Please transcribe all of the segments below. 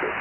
Good.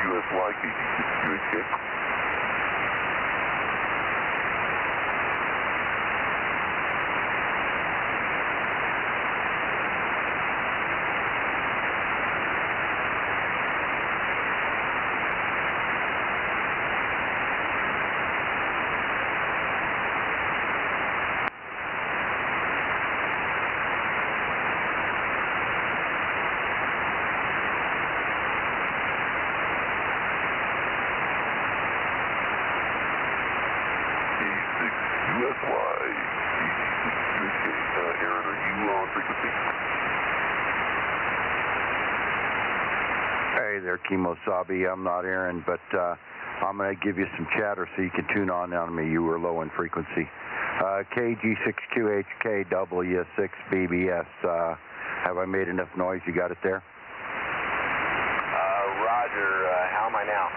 USY, KG6QHK. USY, KG6QHK. Aaron, are you on frequency? Hey there, Kemosabe. I'm not Aaron, but I'm going to give you some chatter so you can tune on me. You were low in frequency. KG6QHK W6BBS. Have I made enough noise? You got it there? Roger. How am I now?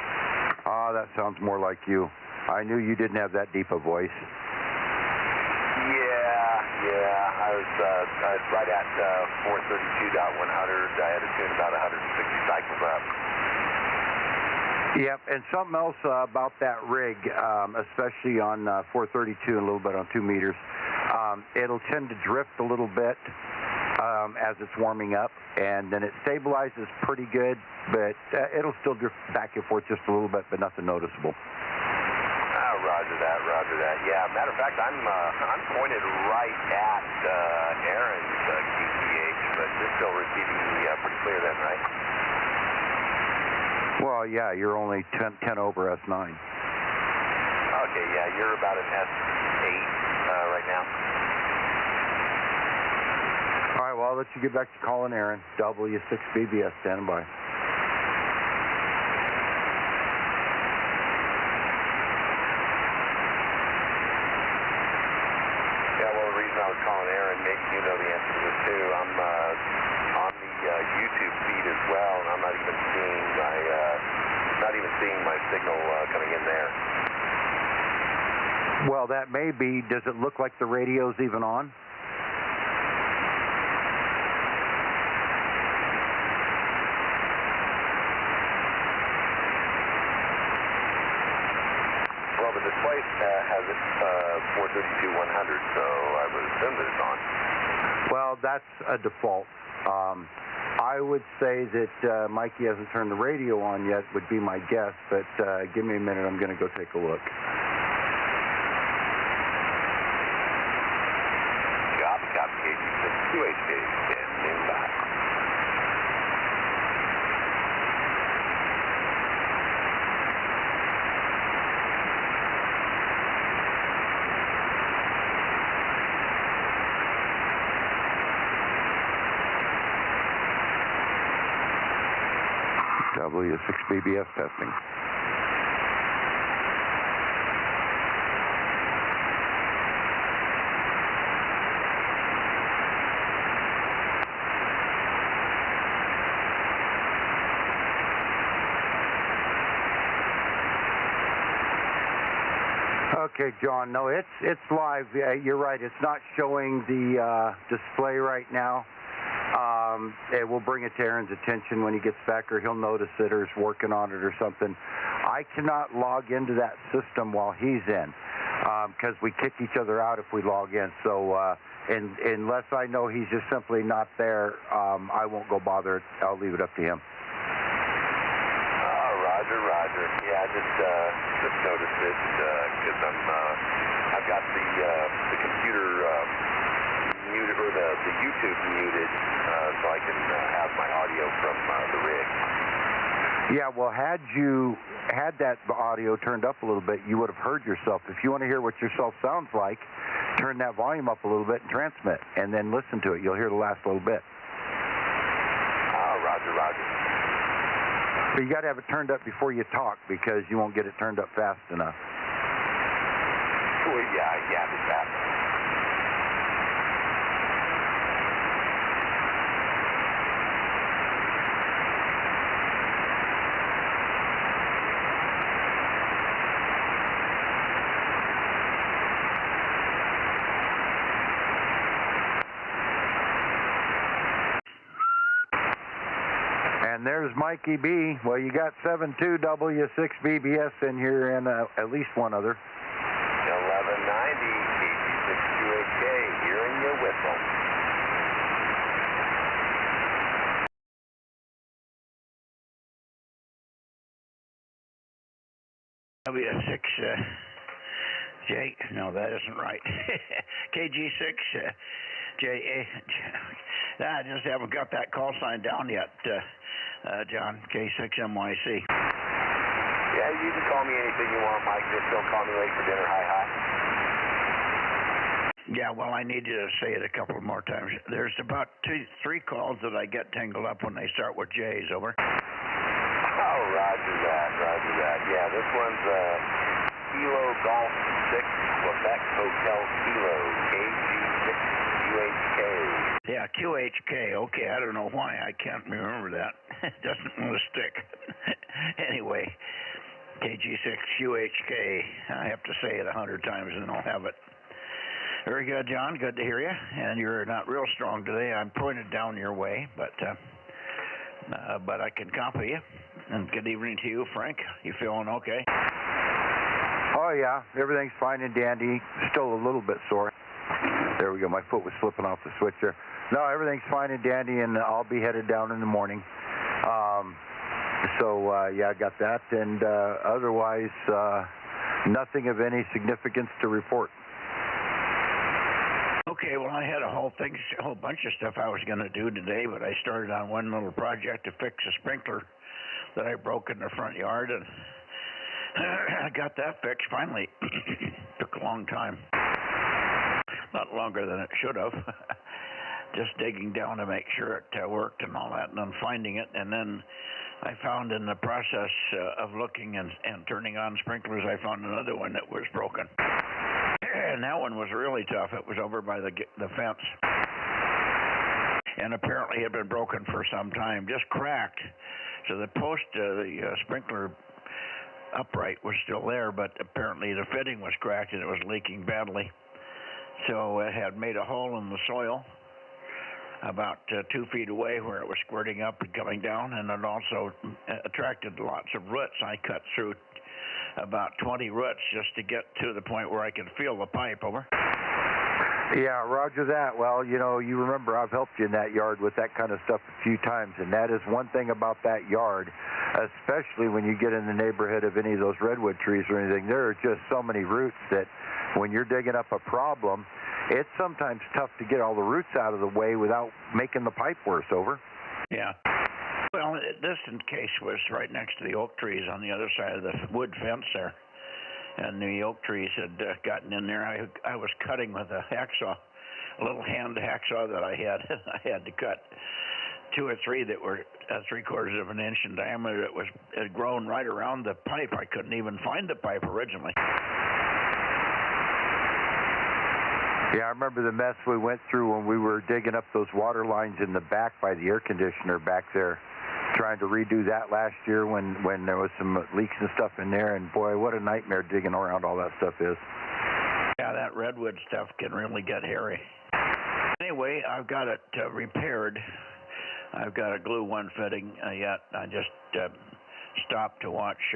Ah, that sounds more like you. I knew you didn't have that deep a voice. Yeah. I was right at 432.100. I had to tune about 160 cycles up. Yep, and something else about that rig, especially on 432 and a little bit on 2 meters, it'll tend to drift a little bit as it's warming up, and then it stabilizes pretty good, but it'll still drift back and forth just a little bit, but nothing noticeable. Roger that. Yeah, matter of fact, I'm pointed right at Aaron's QTH, but you're still receiving me pretty clear then, right? Well, yeah, you're only 10 over S9. Okay, yeah, you're about an S8 right now. All right, well, I'll let you get back to calling Aaron. W6BBS, standing by. I was calling Aaron, maybe you know the answer to this too. I'm on the YouTube feed as well, and I'm not even seeing my signal coming in there. Well, that may be. Does it look like the radio's even on? Well, the display has it 432-100, so I would assume that it's on. Well, that's a default. I would say that Mikey hasn't turned the radio on yet, would be my guess, but give me a minute. I'm going to go take a look. Copy, KG6QHK, standing by. W6BBS testing. Okay, John. No, it's live. You're right. It's not showing the display right now. It will bring it to Aaron's attention when he gets back, or he'll notice it, or is working on it or something. I cannot log into that system while he's in, because we kick each other out if we log in. So unless I know he's just simply not there, I won't go bother it. I'll leave it up to him. Roger. Yeah, I just noticed it because I've got the computer muted, or the YouTube muted, so I can have my audio from the rig. Yeah, well, had you had that audio turned up a little bit, you would have heard yourself. If you want to hear what yourself sounds like, turn that volume up a little bit and transmit, and then listen to it. You'll hear the last little bit. Roger. But you got to have it turned up before you talk, because you won't get it turned up fast enough. Well, yeah, it's happening. And there's Mikey B. Well, you got 72W6BBS in here, and at least one other. 1190 KG6QHK, hearing your whistle. W6J, no, that isn't right. KG6JA. I just haven't got that call sign down yet, John. K6MYC. Yeah, you can call me anything you want, Mike. Just don't call me late for dinner. Hi. Yeah, well, I need to say it a couple more times. There's about 3 calls that I get tangled up when they start with J's, over. Oh, roger that. Yeah, this one's Kilo Golf 6, Quebec Hotel Kilo, KG6QHK. Yeah, QHK. Okay, I don't know why. I can't remember that. It doesn't want to stick. Anyway, KG6QHK. I have to say it 100 times and I'll have it. Very good, John. Good to hear you. And you're not real strong today. I'm pointed down your way, but I can copy you. And good evening to you, Frank. You feeling okay? Oh, yeah. Everything's fine and dandy. Still a little bit sore. There we go. My foot was slipping off the switch there. No, everything's fine and dandy, and I'll be headed down in the morning. Yeah, I got that. And otherwise, nothing of any significance to report. Okay, well, I had a whole bunch of stuff I was going to do today, but I started on one little project to fix a sprinkler that I broke in the front yard, and I got that fixed finally. Took a long time. Not longer than it should have. Just digging down to make sure it worked and all that, and then finding it. And then I found in the process of looking and turning on sprinklers, I found another one that was broken. And that one was really tough. It was over by the fence. And apparently it had been broken for some time, just cracked. So the post, the sprinkler upright was still there, but apparently the fitting was cracked and it was leaking badly. So it had made a hole in the soil about 2 feet away where it was squirting up and coming down, and it also attracted lots of roots. I cut through about 20 roots just to get to the point where I could feel the pipe. Over. Yeah, roger that. Well, you know, you remember I've helped you in that yard with that kind of stuff a few times, and that is one thing about that yard, especially when you get in the neighborhood of any of those redwood trees or anything. There are just so many roots that when you're digging up a problem, it's sometimes tough to get all the roots out of the way without making the pipe worse. Over. Yeah. Well, this case was right next to the oak trees on the other side of the wood fence there. And the oak trees had gotten in there. I was cutting with a hacksaw, a little hand hacksaw that I had. I had to cut 2 or 3 that were 3/4 of an inch in diameter. It had grown right around the pipe. I couldn't even find the pipe originally. Yeah, I remember the mess we went through when we were digging up those water lines in the back by the air conditioner back there, trying to redo that last year when there was some leaks and stuff in there, and boy, what a nightmare digging around all that stuff is. Yeah, that redwood stuff can really get hairy. Anyway, I've got it repaired. I've got to glue one fitting yet. I just stopped to watch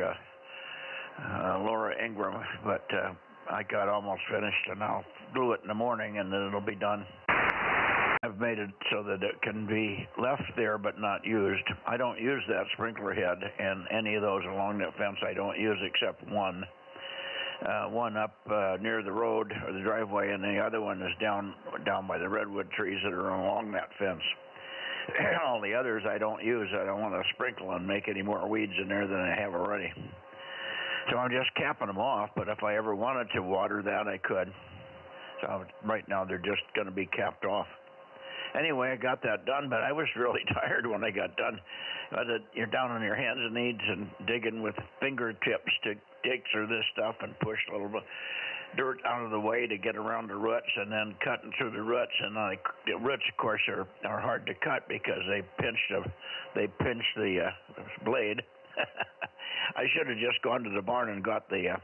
Laura Ingram, but I got almost finished, and I'll glue it in the morning, and then it'll be done. I've made it so that it can be left there but not used. I don't use that sprinkler head, and any of those along that fence I don't use except one. One up near the road or the driveway, and the other one is down by the redwood trees that are along that fence. All the others I don't use. I don't want to sprinkle and make any more weeds in there than I have already. So I'm just capping them off, but if I ever wanted to water that, I could. So right now they're just going to be capped off. Anyway, I got that done, but I was really tired when I got done. You're down on your hands and knees and digging with fingertips to dig through this stuff and push a little bit dirt out of the way to get around the roots, and then cutting through the roots. And the roots, of course, are hard to cut because they pinch the blade. I should have just gone to the barn and got the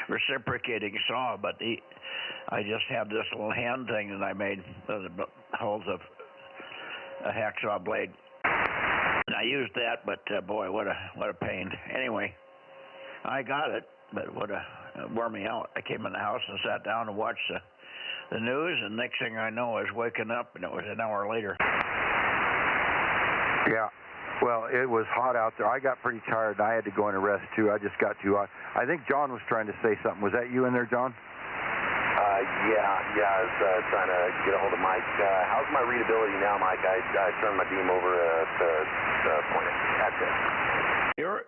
reciprocating saw, but I just had this little hand thing that I made, the holes of a hacksaw blade. And I used that, but boy, what a pain. Anyway, I got it, but it wore me out. I came in the house and sat down and watched the news, and next thing I know, I was waking up, and it was an hour later. Yeah. Well, it was hot out there. I got pretty tired, and I had to go in and rest, too. I just got too hot. I think John was trying to say something. Was that you in there, John? Yeah, I was trying to get a hold of Mike. How's my readability now, Mike? I turned my beam over to point it. That's it.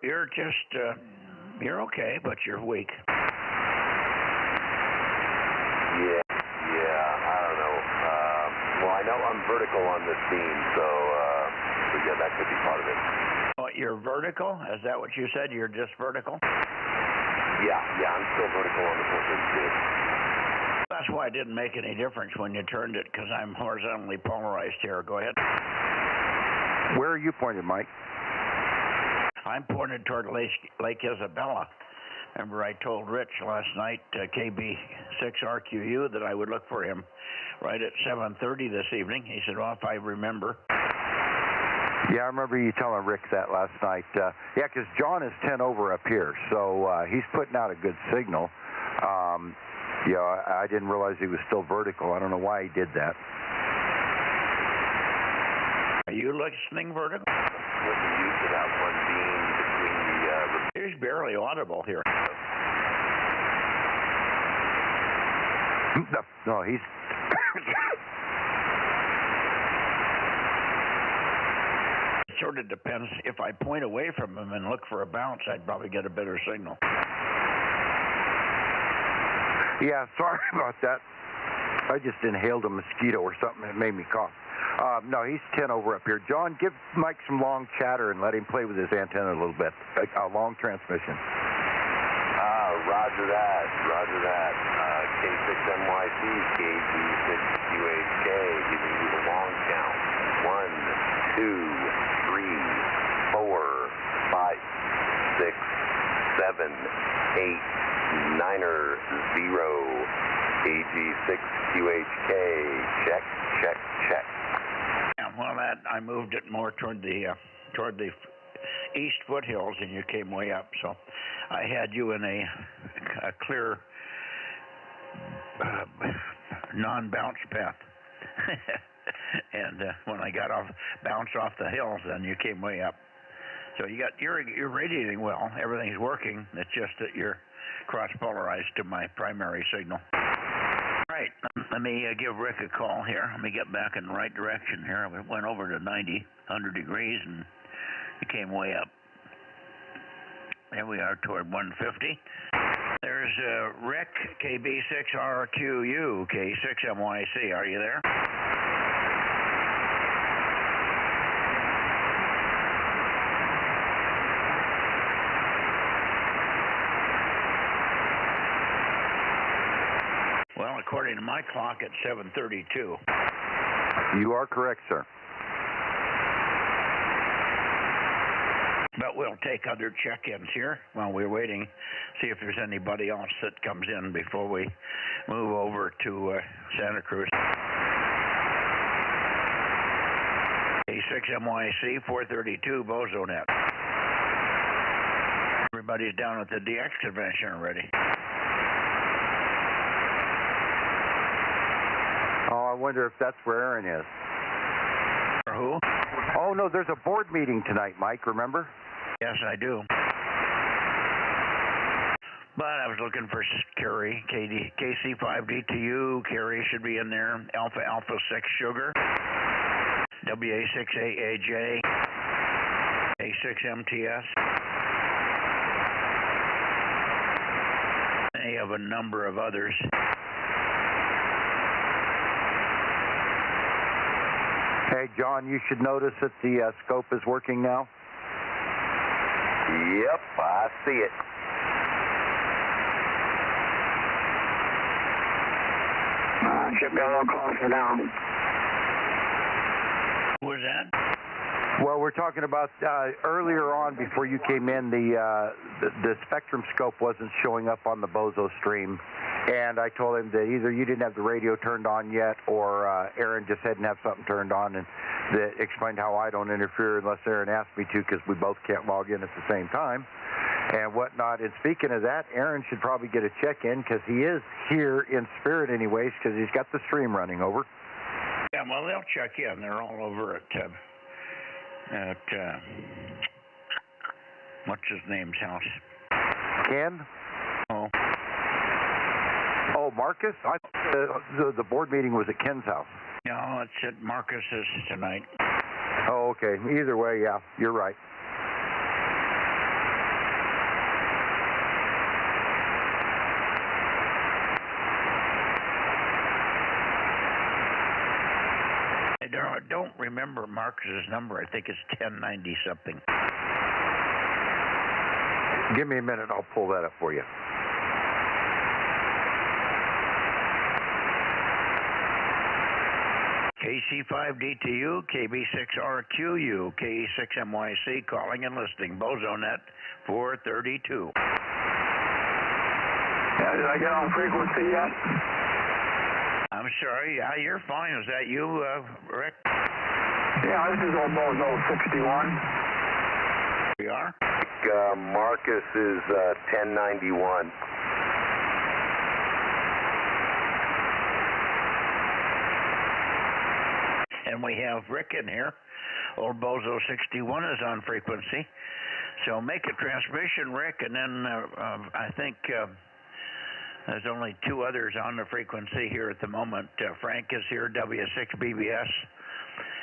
You're just, you're okay, but you're weak. Yeah, I don't know. Well, I know I'm vertical on this beam, so yeah, that could be part of it. Oh, you're vertical? Is that what you said? You're just vertical? Yeah, I'm still vertical on the 432. That's why it didn't make any difference when you turned it, because I'm horizontally polarized here. Go ahead. Where are you pointed, Mike? I'm pointed toward Lake Isabella. Remember, I told Rich last night, KB6RQU, that I would look for him right at 7:30 this evening. He said, well, if I remember. Yeah, I remember you telling Rick that last night. Yeah, because John is 10 over up here, so he's putting out a good signal. Yeah, I didn't realize he was still vertical. I don't know why he did that. Are you listening vertical? Wasn't used to that one beam between the... He's barely audible here. No, he's... It sort of depends. If I point away from him and look for a bounce, I'd probably get a better signal. Yeah, sorry about that. I just inhaled a mosquito or something that made me cough. No, he's 10 over up here. John, give Mike some long chatter and let him play with his antenna a little bit. A long transmission. Roger that. K6NYC, KB6QHK, giving you the long count. 1, 2, 3, 4, 5, 6, AG6QHK. Check, check, check. Yeah, well, that I moved it more toward the east foothills, and you came way up. So I had you in a clear non-bounce path. And when I got bounced off the hills, then you came way up. So you're radiating well. Everything's working. It's just that you're cross-polarized to my primary signal. All right, let me give Rick a call here. Let me get back in the right direction here. We went over to 100 degrees, and you came way up. There we are toward 150. There's Rick, KB6RQU, K6MYC. Are you there? Well, according to my clock, it's 7:32. You are correct, sir. But we'll take other check-ins here while we're waiting, see if there's anybody else that comes in before we move over to Santa Cruz. A6MYC 432 Bozo Net. Everybody's down at the DX convention already. Oh, I wonder if that's where Aaron is. For who? Oh, no, there's a board meeting tonight, Mike, remember? Yes, I do. But I was looking for Kerry, KC5DTU. Kerry should be in there. Alpha 6 Sugar. WA6AAJ. A6MTS. They have a number of others. Hey, John, you should notice that the scope is working now. Yep, I see it. Should be a little closer now. What was that? Well, we're talking about earlier on, before you came in, the spectrum scope wasn't showing up on the Bozo stream. And I told him that either you didn't have the radio turned on yet, or Aaron just hadn't have something turned on, and that explained how I don't interfere unless Aaron asked me to, because we both can't log in at the same time and whatnot. And speaking of that, Aaron should probably get a check-in, because he is here in spirit anyways, because he's got the stream running over. Yeah, well, they'll check in. They're all over at what's his name's house? Ken? Oh. Oh, Marcus? I thought the board meeting was at Ken's house. No, it's at Marcus's tonight. Oh, okay. Either way, yeah, you're right. I don't remember Marcus's number. I think it's 1090 something. Give me a minute. I'll pull that up for you. KC5DTU, KB6RQU, KE6MYC, calling and listing. Bozo Net 432. Yeah, did I get on frequency yet? I'm sorry. Yeah, you're fine. Is that you, Rick? Yeah, this is old Bozo 61. We are? Marcus is 1091. And we have Rick in here. Old Bozo 61 is on frequency. So make a transmission, Rick, and then I think there's only two others on the frequency here at the moment. Frank is here, W6BBS,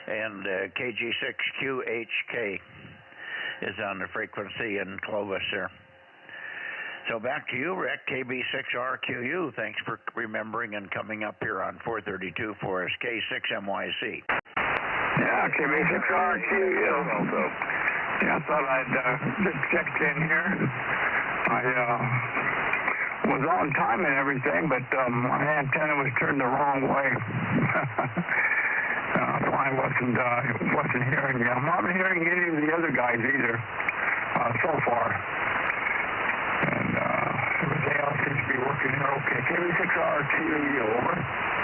and KG6QHK is on the frequency in Clovis there. So back to you, Rick, KB6RQU. Thanks for remembering and coming up here on 432 for us, K6MYC. Yeah, KB6RQU. Yeah, I thought I'd just checked in here. I was on time and everything, but my antenna was turned the wrong way. So I wasn't hearing you. I'm not hearing any of the other guys either, so far. KB6RQU, over.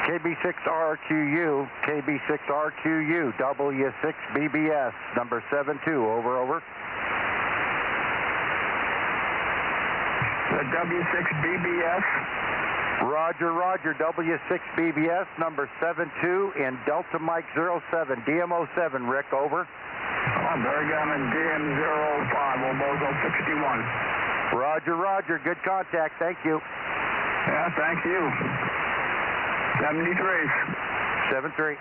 KB6RQU, KB6RQU, W6BBS, number 72, over. The W6BBS. Roger, W6BBS, number 72 in Delta Mike 07, DMO7, Rick, over. Oh, very good. I'm in DM005, Bozo 61. Roger, good contact, thank you. Yeah, thank you. 73.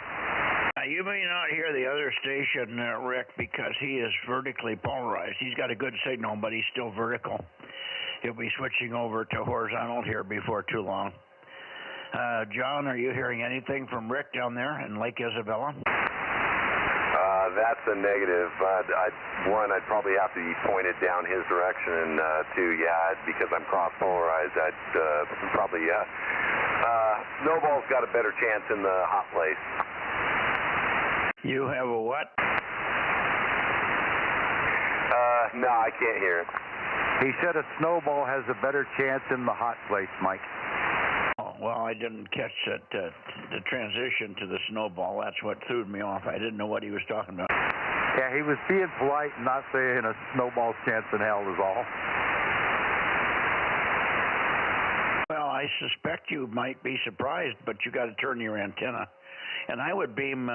Now, you may not hear the other station, Rick, because he is vertically polarized. He's got a good signal, but he's still vertical. He'll be switching over to horizontal here before too long. John, are you hearing anything from Rick down there in Lake Isabella? That's a negative. I'd probably have to be pointed down his direction, and two, because I'm cross-polarized, I'd probably, Snowball's got a better chance in the hot place. You have a what? No, I can't hear it. He said a Snowball has a better chance in the hot place, Mike. Oh, well, I didn't catch that the transition to the Snowball. That's what threw me off. I didn't know what he was talking about. Yeah, he was being polite and not saying a Snowball's chance in hell is all. Well, I suspect you might be surprised, but you got to turn your antenna. And I would beam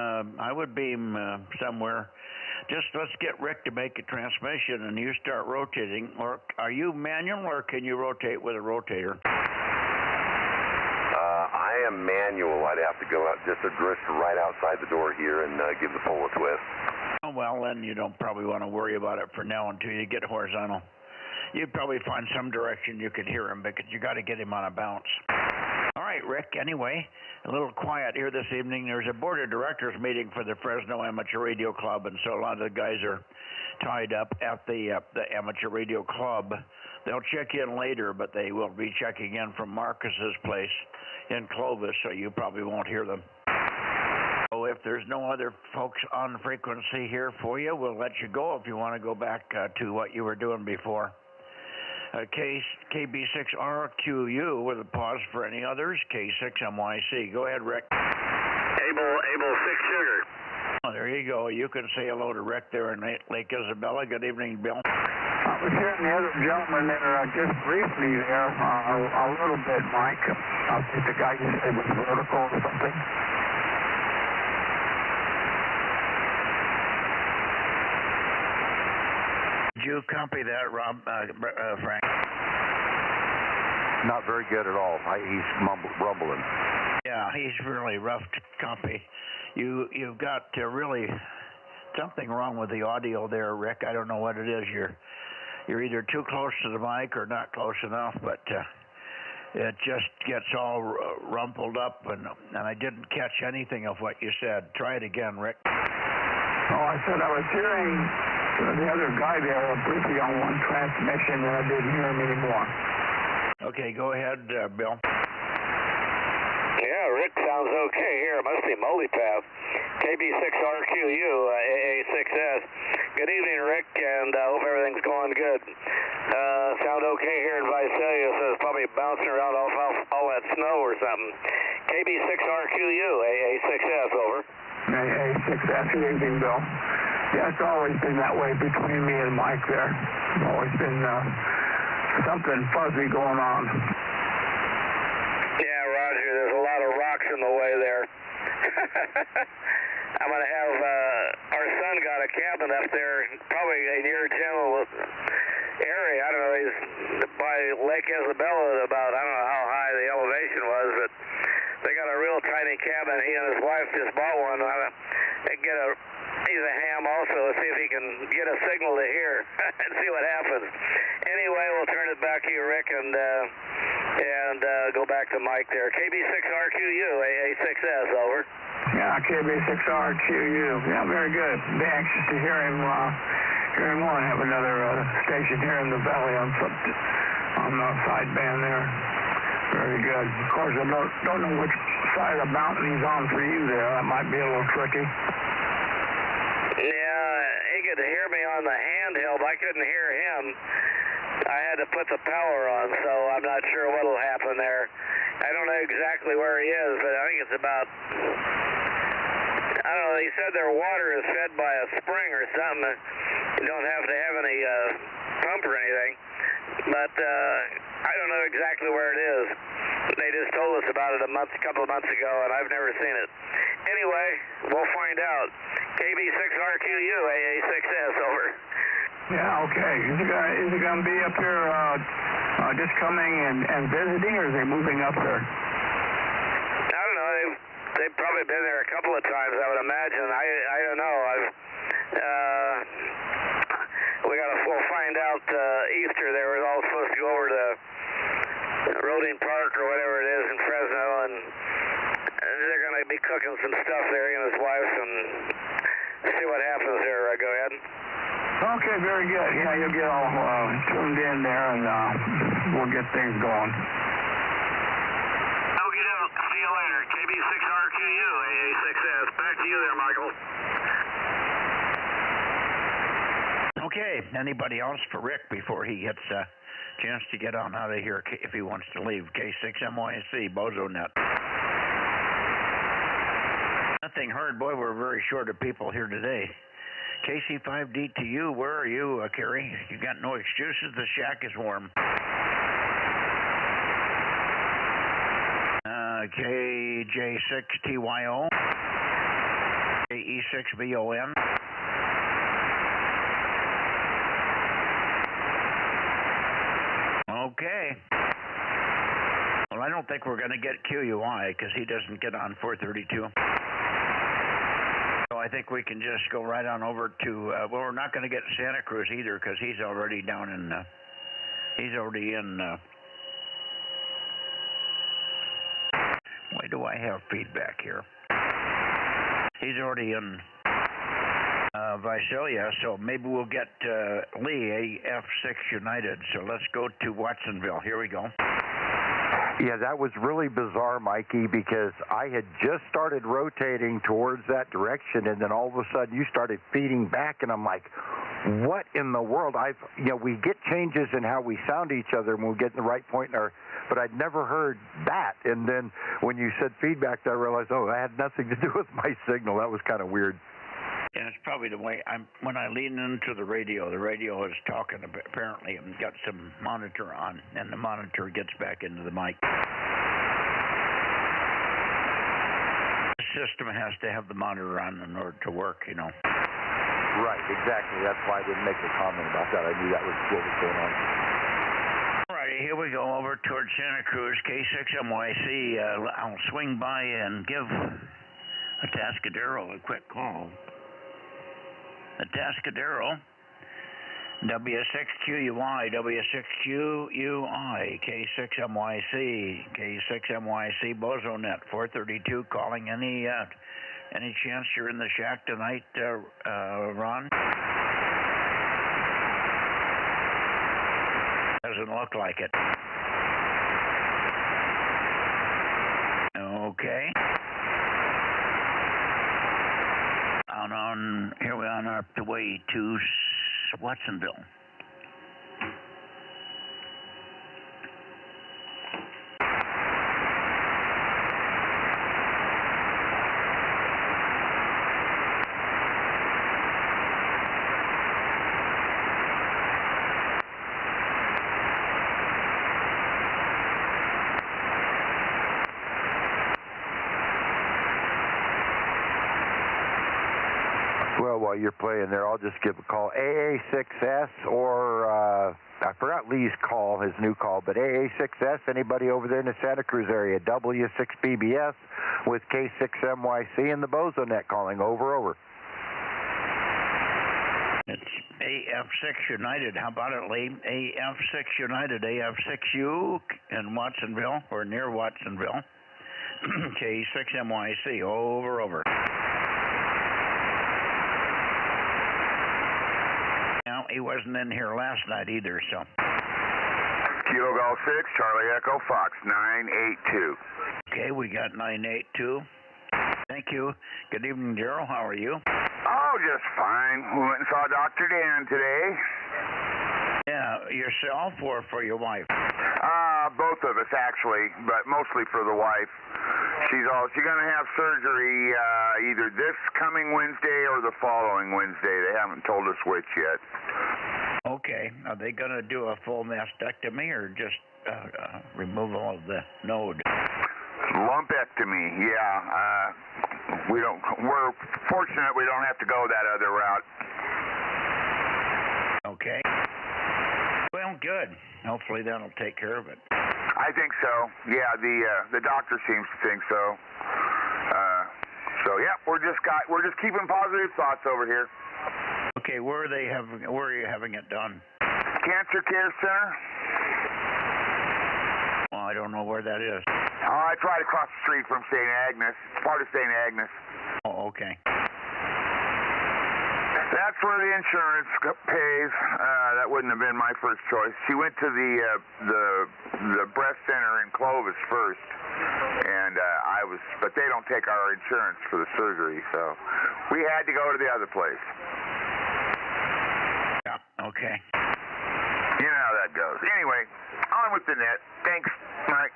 somewhere. Just let's get Rick to make a transmission, and you start rotating. Or are you manual, or can you rotate with a rotator? I am manual. I'd have to go out, just a drift right outside the door here and give the pole a twist. Oh, well, then you don't probably want to worry about it for now until you get horizontal. You'd probably find some direction you could hear him, because you got to get him on a bounce. All right, Rick, anyway, a little quiet here this evening. There's a board of directors meeting for the Fresno Amateur Radio Club, and so a lot of the guys are tied up at the Amateur Radio Club. They'll check in later, but they will be checking in from Marcus's place in Clovis, so you probably won't hear them. So if there's no other folks on frequency here for you, we'll let you go if you want to go back to what you were doing before. KB6RQU with a pause for any others. K6MYC. Go ahead, Rick. Able 6 Sugar. Oh, there you go. You can say hello to Rick there in Lake Isabella. Good evening, Bill. I was hearing the other gentleman there just briefly there, a little bit, Mike. I think the guy you said was vertical or something. Did you copy that, Rob, Frank? Not very good at all. He's rumbling. Yeah, he's really rough to copy. You've got really something wrong with the audio there, Rick. I don't know what it is. You're either too close to the mic or not close enough, but it just gets all rumpled up, and I didn't catch anything of what you said. Try it again, Rick. Oh, I said I was hearing the other guy there briefly on one transmission, and I didn't hear him anymore. Okay, go ahead, Bill. Yeah, Rick sounds okay here. It must be multipath. KB6RQU, AA6S. Good evening, Rick, and I hope everything's going good. Sound okay here in Visalia, so it's probably bouncing around off all that snow or something. KB6RQU, AA6S, over. AA6S, good evening, Bill. Yeah, it's always been that way between me and Mike there. It's always been something fuzzy going on. Yeah, Roger, there's a lot of rocks in the way there. I'm going to have, our son got a cabin up there, probably near general area. I don't know, he's by Lake Isabella about, I don't know how high the elevation was, but they got a real tiny cabin. He and his wife just bought one. He's a ham also. Let's see if he can get a signal to hear and see what happens. Anyway, we'll turn it back to you, Rick, and go back to Mike there. KB6RQU, AA6S, over. Yeah, KB6RQU. Yeah, very good. Be anxious to hear him on. Have another station here in the valley on the sideband there. Very good. Of course, I don't know which side of the mountain he's on for you there. That might be a little tricky. Yeah, he could hear me on the handheld. I couldn't hear him. I had to put the power on, so I'm not sure what'll happen there. I don't know exactly where he is, but I think it's about, I don't know, he said their water is fed by a spring or something. You don't have to have any pump or anything. But I don't know exactly where it is. They just told us about it a couple of months ago, and I've never seen it. Anyway, we'll find out. KB6RQU, AA6S, over. Yeah, okay. Is he gonna be up here just coming and visiting, or is he moving up there? I don't know. They've probably been there a couple of times, I would imagine. I don't know. We'll find out Easter. They were all supposed to go over to Roding Park or whatever it is in Fresno, and they're going to be cooking some stuff there, he and his wife, and see what happens there. Go ahead. Okay, very good. Yeah, you'll get all tuned in there, and we'll get things going. Okay, see you later. KB6RQU, AA6S. Back to you there, Michael. Okay, anybody else for Rick before he gets a chance to get on out of here if he wants to leave? K6MYC, Bozo Net. Nothing heard. Boy, we're very short of people here today. KC5D to you. Where are you, Kerry? You got no excuses. The shack is warm. KJ6TYO. KE6BON. Okay. Well, I don't think we're going to get QUI because he doesn't get on 432. So I think we can just go right on over to, well, we're not going to get Santa Cruz either because he's already down in, why do I have feedback here? He's already in Visalia, so maybe we'll get Lee, AF6 United. So let's go to Watsonville. Here we go. Yeah, that was really bizarre, Mikey, because I had just started rotating towards that direction, and then all of a sudden you started feeding back, and I'm like, what in the world? We get changes in how we sound each other when we get in the right point in our, but I'd never heard that. And then when you said feedback, I realized, oh, that had nothing to do with my signal. That was kind of weird. Yeah, it's probably the way when I lean into the radio is talking apparently and got some monitor on, and the monitor gets back into the mic. The system has to have the monitor on in order to work, you know. Right, exactly. That's why I didn't make a comment about that. I knew that was what was going on. All righty, here we go over towards Santa Cruz, K6MYC. I'll swing by and give Atascadero a quick call. Atascadero, W6QUI, W6QUI, K6MYC, K6MYC, Bozo Net, 432, calling any chance you're in the shack tonight, Ron? Doesn't look like it. Okay. Here we are on our way to Watsonville. Well, while you're playing there, I'll just give a call. AA6S or, I forgot Lee's call, his new call, but AA6S, anybody over there in the Santa Cruz area, W6BBS with K6MYC and the Bozo Net calling. Over. It's AF6 United. How about it, Lee? AF6 United, AF6U in Watsonville, or near Watsonville. K6MYC, over. No, he wasn't in here last night either, so. Kilo Golf 6, Charlie Echo Fox, 982. Okay, we got 982. Thank you. Good evening, Gerald. How are you? Oh, just fine. We went and saw Dr. Dan today. Yeah, yourself or for your wife? Both of us actually, but mostly for the wife. She's gonna have surgery either this coming Wednesday or the following Wednesday. They haven't told us which yet. Okay. Are they gonna do a full mastectomy or just removal of the node? Lumpectomy, yeah. We're fortunate we don't have to go that other route. Okay. Well, good. Hopefully that'll take care of it. I think so. Yeah, the doctor seems to think so. So yeah, we're just keeping positive thoughts over here. Okay, where are you having it done? Cancer Care Center. Well, I don't know where that is. Oh, it's right across the street from St. Agnes. It's part of St. Agnes. Oh, okay. That's where the insurance pays. That wouldn't have been my first choice. She went to the breast center in Clovis first, and but they don't take our insurance for the surgery, so we had to go to the other place. Yeah. Okay. You know how that goes. Anyway, on with the net. Thanks, Mike.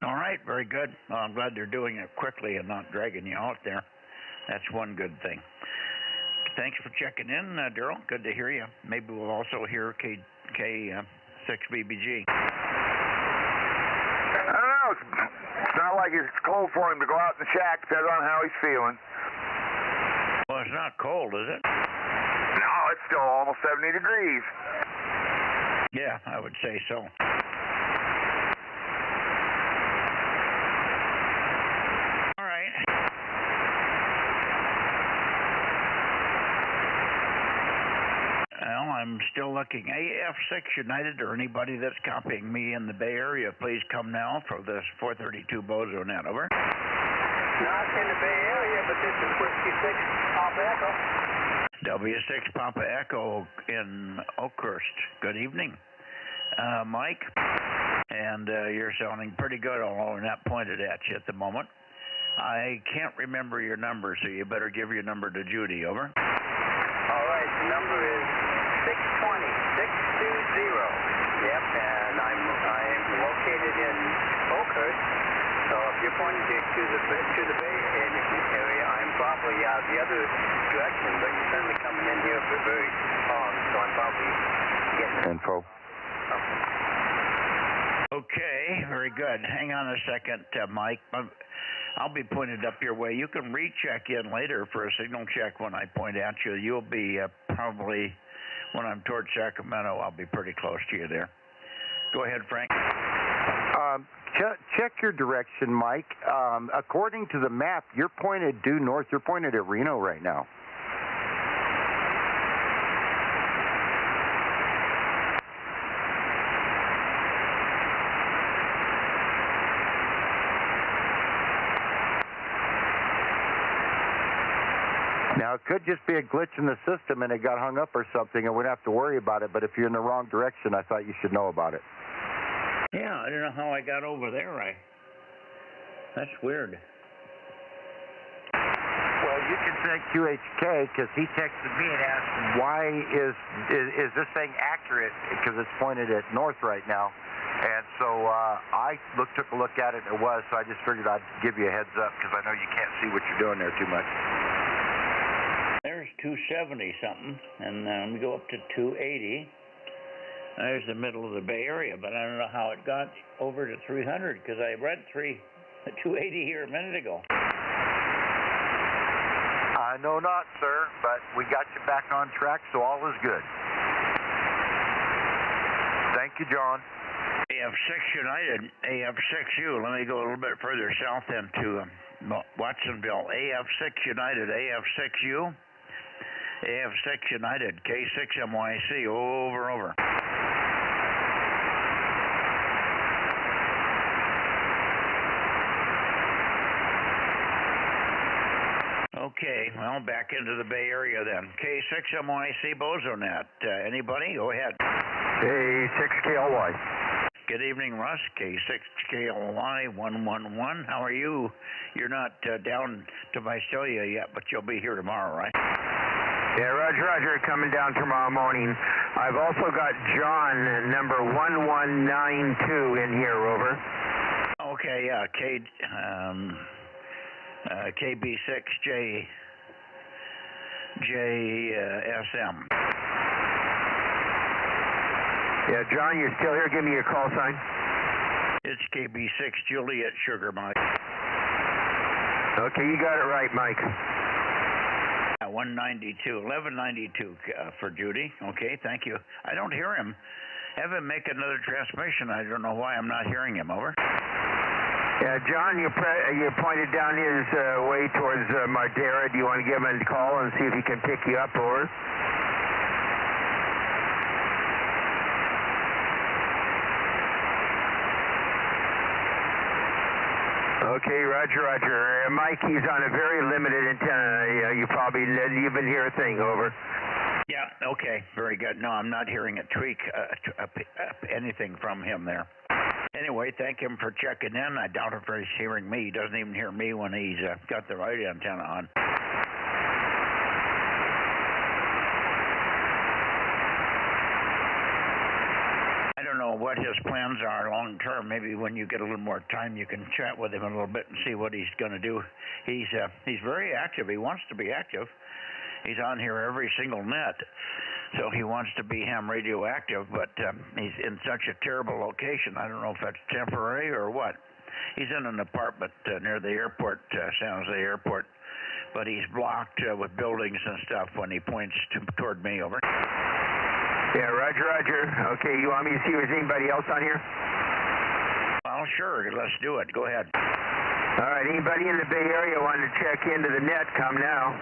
All right. Very good. Well, I'm glad they're doing it quickly and not dragging you out there. That's one good thing. Thanks for checking in, Daryl. Good to hear you. Maybe we'll also hear K6BBG. I don't know. It's not like it's cold for him to go out in the shack. Depends on how he's feeling. Well, it's not cold, is it? No, it's still almost 70 degrees. Yeah, I would say so. All right. Well, I'm still looking. AF6 United or anybody that's copying me in the Bay Area, please come now for this 432 Bozo Net. Over. Not in the Bay Area, but this is Whiskey 6 Papa Echo. W6 Papa Echo in Oakhurst. Good evening, Mike. And you're sounding pretty good, although we're not pointed at you at the moment. I can't remember your number, so you better give your number to Judy. Over. All right, the number is 620-620. Yep, and I'm located in Oakhurst. So if you're pointing to the Bay area, I'm probably the other direction, but you're certainly coming in here for very long, so I'm probably getting info. Okay, very good. Hang on a second, Mike. I'll be pointed up your way. You can recheck in later for a signal check when I point at you. You'll be probably, when I'm towards Sacramento, I'll be pretty close to you there. Go ahead, Frank. Check your direction, Mike. According to the map, you're pointed due north. You're pointed at Reno right now. Now, it could just be a glitch in the system and it got hung up or something, and we don't have to worry about it. But if you're in the wrong direction, I thought you should know about it. Yeah, I don't know how I got over there. That's weird. Well, you can thank QHK because he texted me and asked, why is this thing accurate? Because it's pointed at north right now. And so I took a look at it, and it was, so I just figured I'd give you a heads up because I know you can't see what you're doing there too much. There's 270 something, and we go up to 280. There's the middle of the Bay Area, but I don't know how it got over to 300 because I read 280 here a minute ago. I know not, sir, but we got you back on track, so all is good. Thank you, John. AF6 United, AF6U. Let me go a little bit further south into Watsonville. AF6 United, AF6U. AF6 United, K6MYC, over. Okay, well, back into the Bay Area then. K6MYC Bozo Net. Anybody? Go ahead. K6KLY. Good evening, Russ. K6KLY 111. How are you? You're not down to Visalia yet, but you'll be here tomorrow, right? Yeah, Roger, Roger, coming down tomorrow morning. I've also got John, number 1192 in here, over. Okay, yeah, KB6JSM. Yeah, John, you still here? Give me your call sign. It's KB6 Juliet Sugar, Mike. Okay, you got it right, Mike. 1192 for Judy. Okay, thank you. I don't hear him. Have him make another transmission. I don't know why I'm not hearing him. Over. Yeah, John, you pointed down his way towards Madera. Do you want to give him a call and see if he can pick you up, over? Okay, Roger, Roger. Mike, he's on a very limited antenna. You probably even hear a thing, over. Yeah, okay, very good. No, I'm not hearing a tweak, anything from him there. Anyway, thank him for checking in. I doubt if he's hearing me. He doesn't even hear me when he's got the right antenna on. I don't know what his plans are long term. Maybe when you get a little more time, you can chat with him a little bit and see what he's going to do. He's very active. He wants to be active. He's on here every single net, so he wants to be ham radioactive, but he's in such a terrible location. I don't know if that's temporary or what. He's in an apartment near the airport, San Jose Airport, but he's blocked with buildings and stuff when he points toward me, over. Yeah, Roger, Roger. Okay, you want me to see if there's anybody else on here? Well, sure, let's do it. Go ahead. All right, anybody in the Bay Area wanting to check into the net, come now.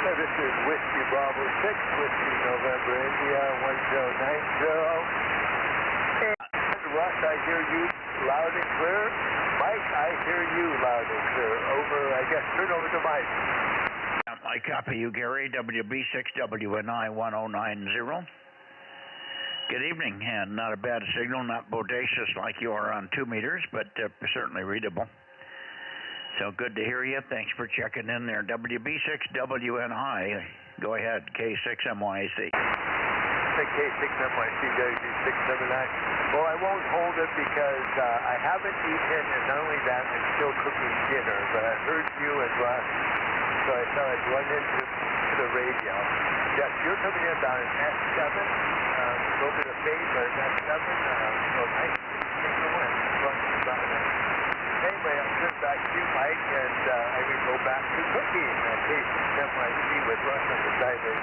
This is Whiskey Bravo 6, Whiskey November India 1090. And Russ, I hear you loud and clear. Mike, I hear you loud and clear. Over, I guess, turn over to Mike. I copy you, Gary, WB6WNI 1090. Good evening, and not a bad signal, not bodacious like you are on 2 meters, but certainly readable. So good to hear you. Thanks for checking in there. WB6WNI. Go ahead, K6MYC. K6MYC, WB679. Well, I won't hold it because I haven't eaten, and not only that, I'm still cooking dinner. But I heard you and Russ, so I thought I'd run into the radio. Yes, you're coming in about an S7. A little bit of phase, but an S7. So nice to take the win. About that. Anyway, I'll turn back to you, Mike, and I can go back to cooking. K6MYC with Russ on the side of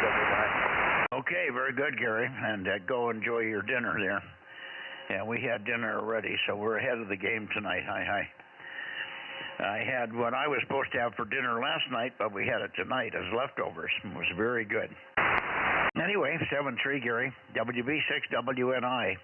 679. Okay, very good, Gary, and go enjoy your dinner there. Yeah, we had dinner already, so we're ahead of the game tonight. Hi. I had what I was supposed to have for dinner last night, but we had it tonight as leftovers. It was very good. Anyway, 7-3, Gary, WB6WNI.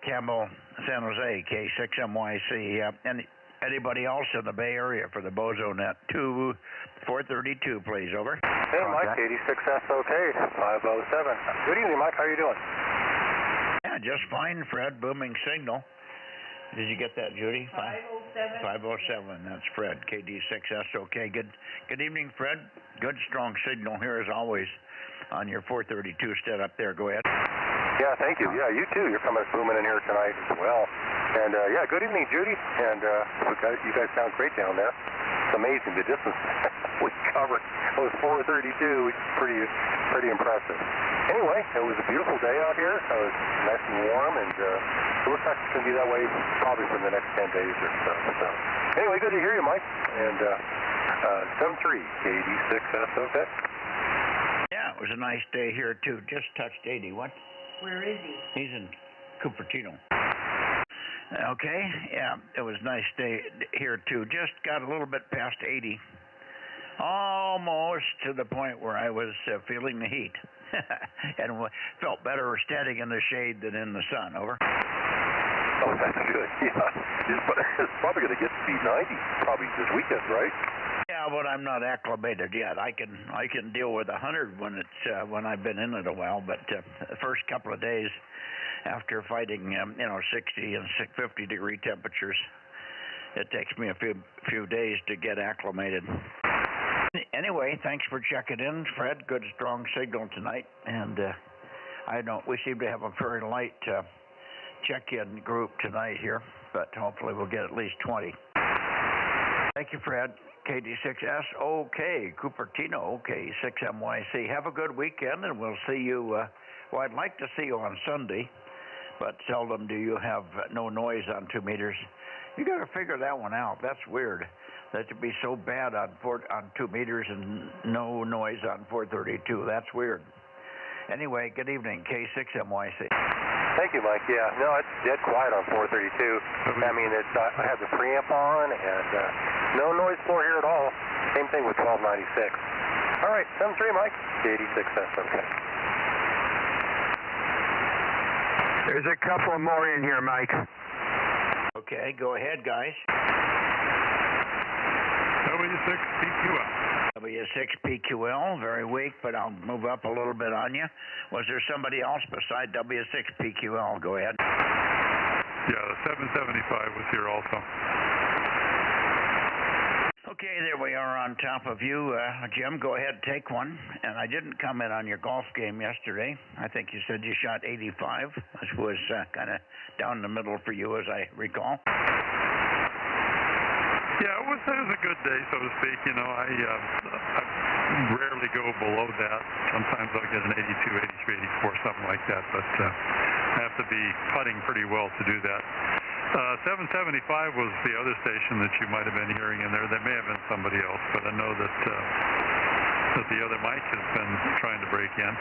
Campbell, San Jose, K6MYC. And anybody else in the Bay Area for the Bozo Net? 2432, please, over. Hey, Mike, 86SOK, 507. Good evening, Mike. How are you doing? Yeah, just fine, Fred. Booming signal. Did you get that, Judy? 507. 507, that's Fred, KD6SOK. Good evening, Fred. Good, strong signal here, as always, on your 432 set up there. Go ahead. Yeah, thank you. Yeah, you too. You're coming booming in here tonight as well. And yeah, good evening, Judy. And you guys sound great down there. It's amazing the distance we covered. It was 432, which is pretty impressive. Anyway, it was a beautiful day out here. It was nice and warm, and it looks like it's going to be that way probably for the next 10 days or so. So anyway, good to hear you, Mike. And 7-3, KD6S, okay? Yeah, it was a nice day here, too. Just touched 80. What? Where is he? He's in Cupertino. Okay, yeah, it was a nice day here, too. Just got a little bit past 80. Almost to the point where I was feeling the heat. And felt better standing in the shade than in the sun. Over. Oh, that's good. Yeah. It's probably going to get to be 90 probably this weekend, right? Yeah, but I'm not acclimated yet. I can deal with 100 when when I've been in it a while, but the first couple of days after fighting 60 and 50-degree temperatures, it takes me a few days to get acclimated. Anyway, thanks for checking in, Fred. Good, strong signal tonight. And we seem to have a very light check-in group tonight here, but hopefully we'll get at least 20. Thank you, Fred. KD6S, okay. Cupertino, okay. 6MYC. Have a good weekend, and we'll see you. Well, I'd like to see you on Sunday, but seldom do you have no noise on 2 meters. You got to figure that one out. That's weird. That to be so bad on 2 meters and no noise on 432. That's weird. Anyway, good evening, K6MYC. Thank you, Mike. Yeah, no, it's dead quiet on 432. I mean, I have the preamp on, and no noise floor here at all. Same thing with 1296. All right, 7-3, Mike. 86S, okay. There's a couple more in here, Mike. Okay, go ahead, guys. W6PQL. W6PQL, very weak, but I'll move up a little bit on you. Was there somebody else beside W6PQL? Go ahead. Yeah, the 775 was here also. Okay, there we are on top of you. Jim, go ahead, take one. And I didn't comment on your golf game yesterday. I think you said you shot 85, which was kind of down the middle for you, as I recall. Yeah, it was a good day, so to speak. You know, I rarely go below that. Sometimes I'll get an 82, 83, 84, something like that, but I have to be putting pretty well to do that. 775 was the other station that you might have been hearing in there. There may have been somebody else, but I know that the other mic has been trying to break in.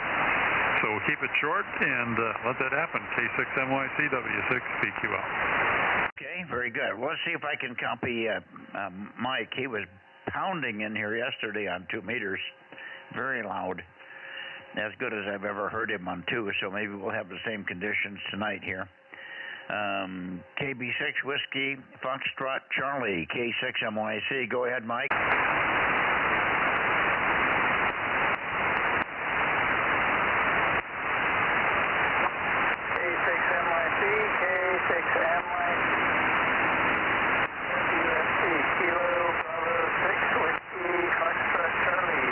So we'll keep it short and let that happen. K6MYC, W6PQL. Okay, very good. Well, let's see if I can copy Mike. He was pounding in here yesterday on 2 meters, very loud, as good as I've ever heard him on 2, so maybe we'll have the same conditions tonight here. KB6 Whiskey Foxtrot Charlie, K6MYC. Go ahead, Mike. K6MYC, K6MYC. Kilo Bravo 6 Whiskey Foxtrot Charlie.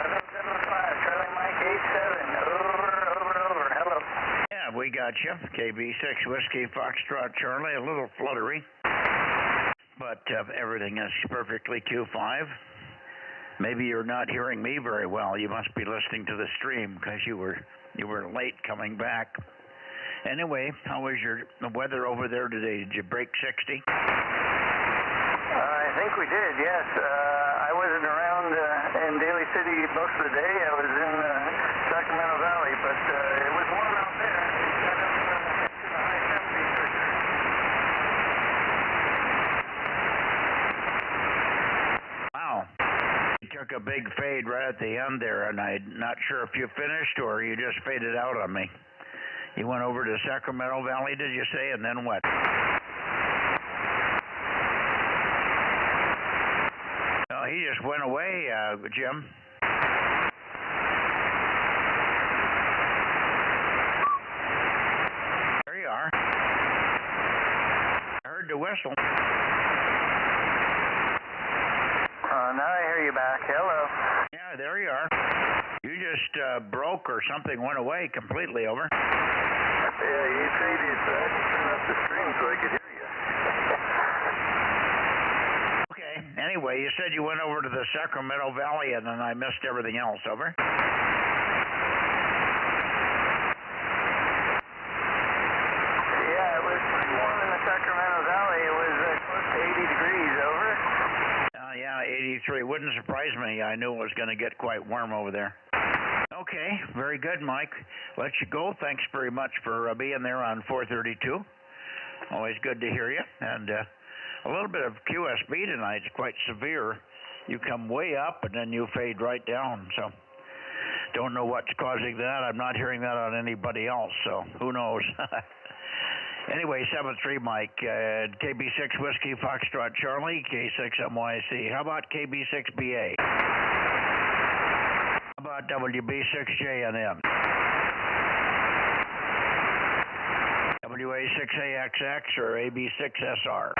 775, Charlie Mike 87. Over. Hello. Yeah, we got you. KB6 Whiskey Foxtrot Charlie. A little fluttery, but everything is perfectly Q5. Maybe you're not hearing me very well. You must be listening to the stream because you were late coming back. Anyway, how was the weather over there today? Did you break 60? I think we did, yes. I wasn't around in Daly City most of the day. I was in Sacramento Valley, but it was warm out there. It got up to the high 70s. Wow. You took a big fade right at the end there, and I'm not sure if you finished or you just faded out on me. You went over to Sacramento Valley, did you say, and then what? No, he just went away, Jim. There you are. I heard the whistle. Now I hear you back. Hello. Yeah, there you are. You just broke or something went away completely over. Yeah, you faded, so I had to turn up the stream so I could hear you. Okay. Anyway, you said you went over to the Sacramento Valley, and then I missed everything else. Over. Yeah, it was pretty warm in the Sacramento Valley. It was close to 80 degrees. Over. Yeah, 83. Wouldn't surprise me. I knew it was going to get quite warm over there. Okay, very good, Mike. Let you go. Thanks very much for being there on 432. Always good to hear you. And a little bit of QSB tonight is quite severe. You come way up and then you fade right down. So don't know what's causing that. I'm not hearing that on anybody else, so who knows? Anyway, 7-3, Mike. KB6 Whiskey Foxtrot Charlie, K6MYC. How about KB6BA? How about WB6JNN? WA6AXX or AB6SR?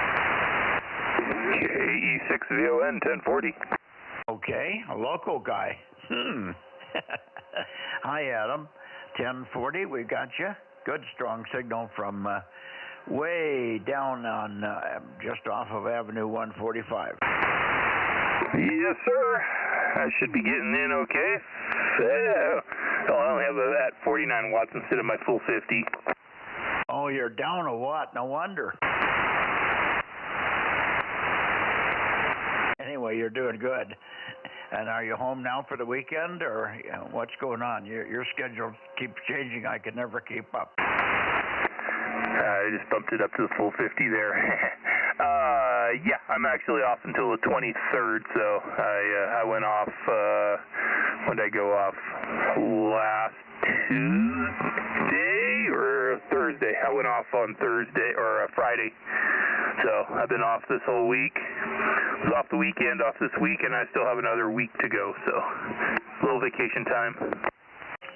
KE6VON 1040. Okay. Okay, a local guy. Hi, Adam. 1040, we got you. Good strong signal from way down on just off of Avenue 145. Yes, sir. I should be getting in okay. Oh, I only have that 49 watts instead of my full 50. Oh, you're down a watt. No wonder. Anyway, you're doing good. And are you home now for the weekend, or what's going on? Your schedule keeps changing. I can never keep up. I just bumped it up to the full 50 there. Yeah, I'm actually off until the 23rd, so I went off, when did I go off? Last Tuesday or Thursday? I went off on Thursday, or Friday. So I've been off this whole week. I was off the weekend, off this week, and I still have another week to go, so a little vacation time.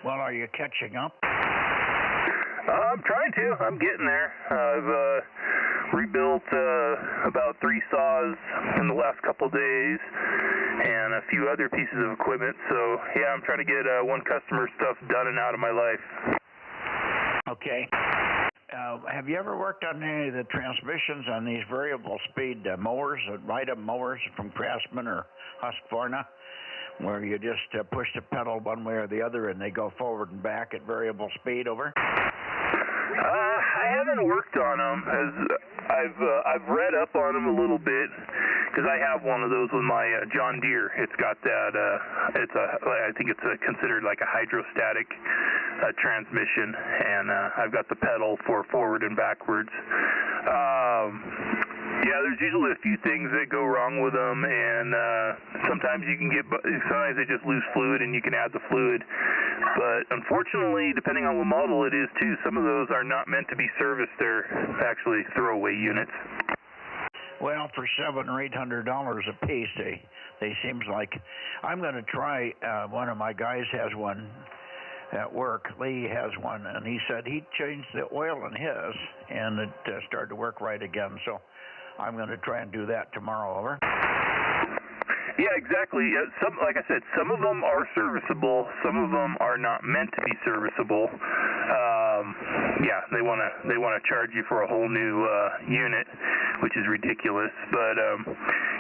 Well, are you catching up? I'm trying to. I'm getting there. I've rebuilt about 3 saws in the last couple days and a few other pieces of equipment. So, yeah, I'm trying to get one customer stuff done and out of my life. Okay. Have you ever worked on any of the transmissions on these variable speed mowers, ride-up mowers from Craftsman or Husqvarna, where you just push the pedal one way or the other and they go forward and back at variable speed over? I haven't worked on them. I've read up on them a little bit because I have one of those with my John Deere. It's got that. I think it's considered like a hydrostatic transmission, and I've got the pedal for forward and backwards. Yeah, there's usually a few things that go wrong with them, and sometimes they just lose fluid, and you can add the fluid. But unfortunately, depending on what model it is too, some of those are not meant to be serviced. They're actually throwaway units. Well, for $700 or $800 a piece, they seems like. I'm going to try. One of my guys has one at work. Lee has one, and he said he changed the oil in his, and it started to work right again. So I'm going to try and do that tomorrow. Over. Yeah, exactly. Like I said, some of them are serviceable. Some of them are not meant to be serviceable. Yeah, they want to charge you for a whole new unit, which is ridiculous. But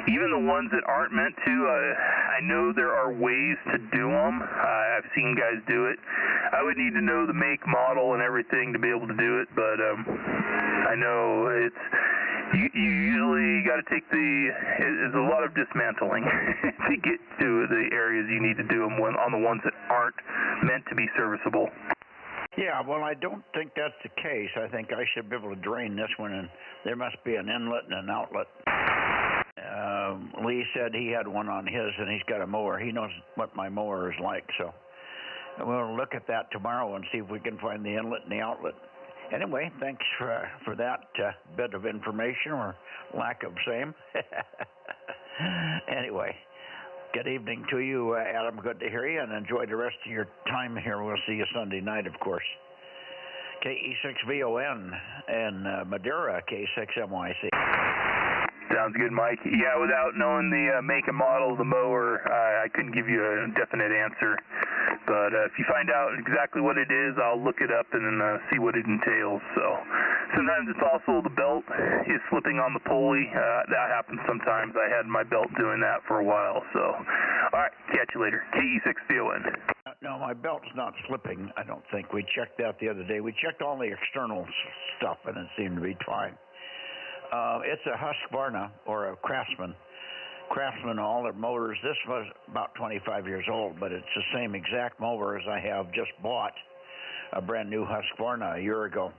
even the ones that aren't meant to, I know there are ways to do them. I've seen guys do it. I would need to know the make, model, and everything to be able to do it. But I know it's. You usually got to there's a lot of dismantling to get to the areas you need to do them on the ones that aren't meant to be serviceable. Yeah, well, I don't think that's the case. I think I should be able to drain this one, and there must be an inlet and an outlet. Lee said he had one on his, and he's got a mower. He knows what my mower is like, so we'll look at that tomorrow and see if we can find the inlet and the outlet. Anyway, thanks for that bit of information, or lack of same. Anyway, good evening to you, Adam. Good to hear you, and enjoy the rest of your time here. We'll see you Sunday night, of course. KE6VON and Madeira, K6MYC. Sounds good, Mike. Yeah, without knowing the make and model of the mower, I couldn't give you a definite answer. But if you find out exactly what it is, I'll look it up and then see what it entails. So sometimes it's also the belt is slipping on the pulley. That happens sometimes. I had my belt doing that for a while. So, all right, catch you later. KE6VON. No, my belt's not slipping, I don't think. We checked that the other day. We checked all the external stuff, and it seemed to be fine. It's a Husqvarna or a Craftsman. Craftsman, all their motors. This was about 25 years old, but it's the same exact mower as I have just bought a brand new Husqvarna a year ago.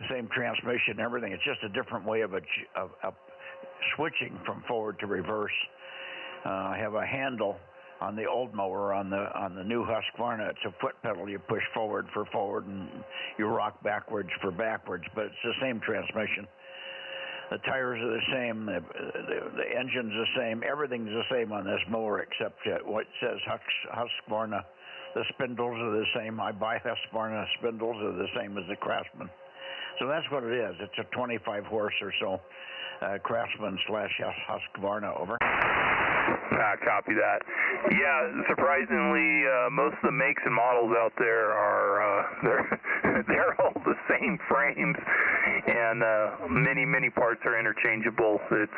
Same transmission, everything. It's just a different way of switching from forward to reverse. I have a handle on the old mower. On the new Husqvarna, it's a foot pedal. You push forward for forward, and you rock backwards for backwards. But it's the same transmission. The tires are the same, the engine's the same, everything's the same on this mower except what says Husqvarna. The spindles are the same. I buy Husqvarna spindles are the same as the Craftsman. So that's what it is. It's a 25 horse or so Craftsman / Husqvarna. Over. Copy that. Yeah, surprisingly, most of the makes and models out there are they're all the same frames, and many parts are interchangeable. It's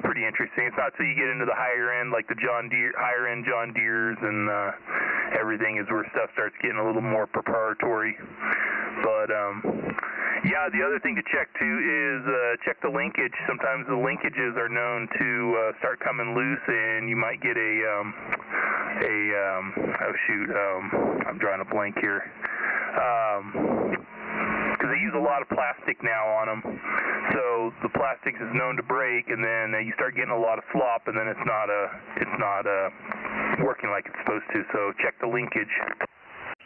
pretty interesting. It's not till you get into the higher end, like the higher end John Deeres and everything, is where stuff starts getting a little more proprietary. But yeah, the other thing to check too is check the linkage. Sometimes the linkages are known to start coming loose, and you might get I'm drawing a blank here. Because they use a lot of plastic now on them, so the plastic is known to break, and then you start getting a lot of slop, and then it's not working like it's supposed to. So check the linkage.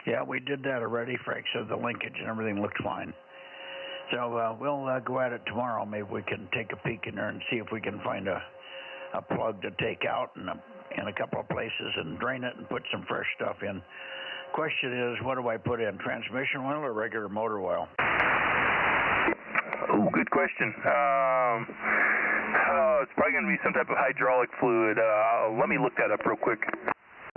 Yeah, we did that already. Frank said the linkage and everything looks fine. So we'll go at it tomorrow. Maybe we can take a peek in there and see if we can find a plug to take out in a couple of places and drain it and put some fresh stuff in. Question is, what do I put in, transmission oil or regular motor oil? Oh, good question. It's probably going to be some type of hydraulic fluid. Let me look that up real quick.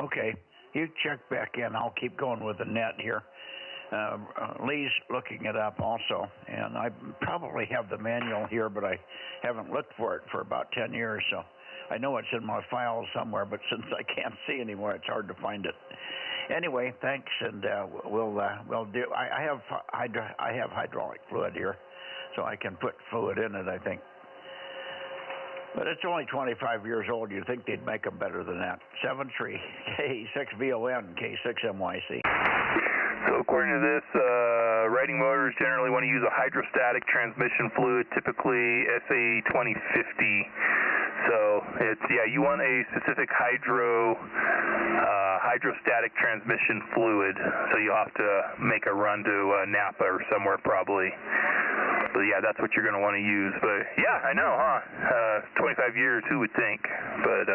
Okay, you check back in. I'll keep going with the net here. Lee's looking it up also, and I probably have the manual here, but I haven't looked for it for about 10 years, so I know it's in my files somewhere, but since I can't see anymore, it's hard to find it. Anyway, thanks, and we'll do. I have hydraulic fluid here, so I can put fluid in it, I think. But it's only 25 years old. You'd think they'd make them better than that. 73 K6VON K6MYC. So according to this, riding motors generally want to use a hydrostatic transmission fluid, typically SAE2050. So you want a specific hydrostatic transmission fluid. So you'll have to make a run to Napa or somewhere probably. So yeah, that's what you're going to want to use. But yeah, I know, huh? 25 years, who would think? But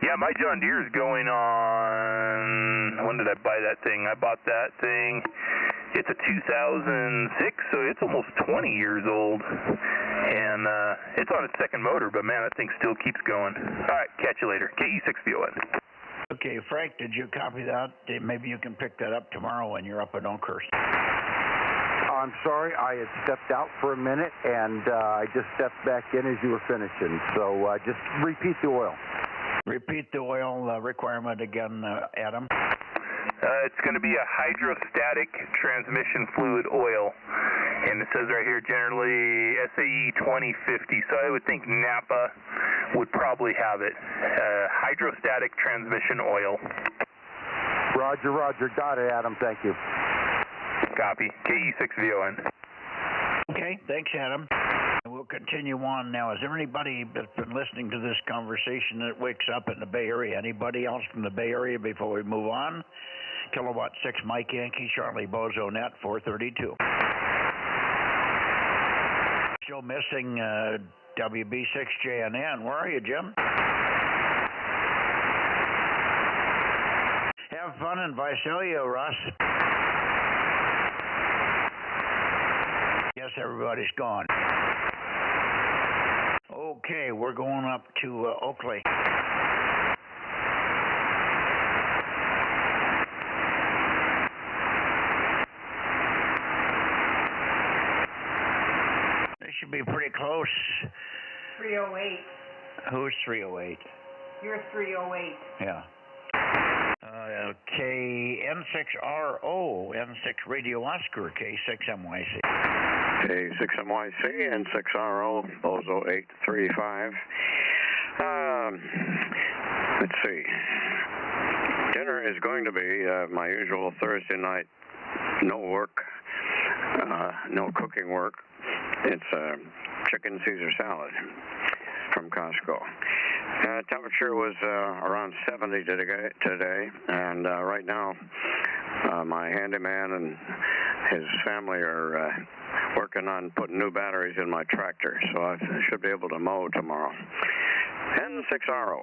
yeah, my John Deere is going on. When did I buy that thing? I bought that thing. It's a 2006, so it's almost 20 years old, and it's on its second motor, but man, that thing still keeps going. All right, catch you later. KE6VON. Okay, Frank, did you copy that? Maybe you can pick that up tomorrow when you're up at Oakhurst. I'm sorry, I had stepped out for a minute, and I just stepped back in as you were finishing, so just repeat the oil. Repeat the oil requirement again, Adam. It's going to be a hydrostatic transmission fluid oil, and it says right here generally SAE2050, so I would think Napa would probably have it. Hydrostatic transmission oil. Roger, got it, Adam, thank you. Copy. KE6VON. Okay, thanks, Adam. We'll continue on now. Is there anybody that's been listening to this conversation that wakes up in the Bay Area? Anybody else from the Bay Area before we move on? Kilowatt 6 Mike Yankee, Charlie Bozo Net, 432. Still missing WB6JNN. Where are you, Jim? Have fun in Visalia, Russ. Guess everybody's gone. Okay, we're going up to Oakley. They should be pretty close. 308. Who's 308? You're 308. Yeah. N6RO, N6 Radio Oscar, K6MYC. K6MYC, N6RO, Bozo 835. Let's see. Dinner is going to be my usual Thursday night, no work, no cooking work. It's chicken Caesar salad from Costco. Temperature was around 70 today, and right now my handyman and his family are working on putting new batteries in my tractor, so I should be able to mow tomorrow. N6RO.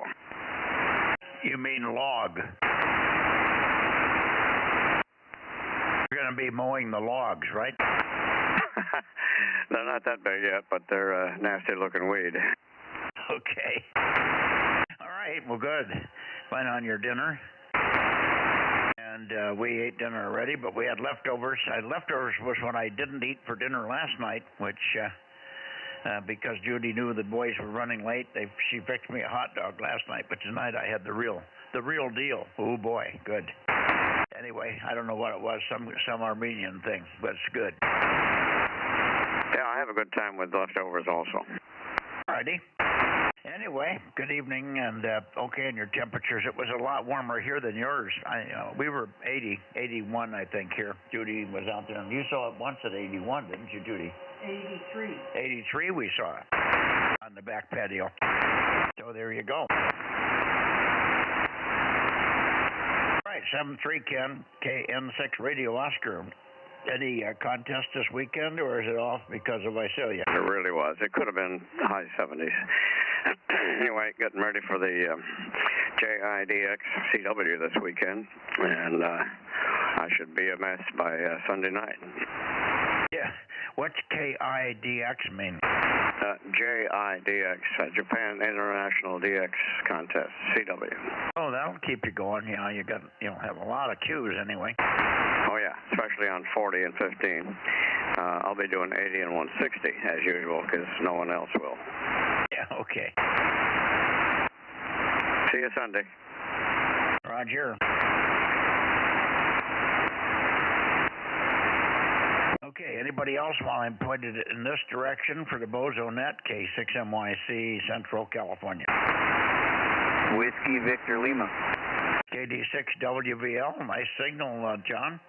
You mean log? You're going to be mowing the logs, right? They're not that big yet, but they're a nasty-looking weed. Okay. right. Well, good. Went on your dinner. And we ate dinner already, but we had leftovers. Leftovers was what I didn't eat for dinner last night, which, because Judy knew the boys were running late, she fixed me a hot dog last night, but tonight I had the real deal. Oh, boy, good. Anyway, I don't know what it was, some Armenian thing, but it's good. Yeah, I have a good time with leftovers also. Alrighty. Anyway, good evening, and okay, and your temperatures. It was a lot warmer here than yours. We were 80, 81, I think, here. Judy was out there, and you saw it once at 81, didn't you, Judy? 83. 83 we saw it on the back patio. So there you go. All right, 7-3 Ken, KN6 Radio Oscar. Any contest this weekend, or is it off because of Visalia? It really was. It could have been high 70s. Anyway, getting ready for the JIDX CW this weekend, and I should be a mess by Sunday night. Yeah. What's KIDX mean? JIDX, Japan International DX Contest, CW. Oh, that'll keep you going. Yeah, you'll have a lot of cues anyway. Oh yeah, especially on 40 and 15. I'll be doing 80 and 160 as usual because no one else will. Yeah, okay. See you Sunday. Roger. Okay, anybody else while I'm pointed in this direction for the Bozo Net, K6MYC, Central California. Whiskey Victor Lima. KD6WVL, nice signal, John.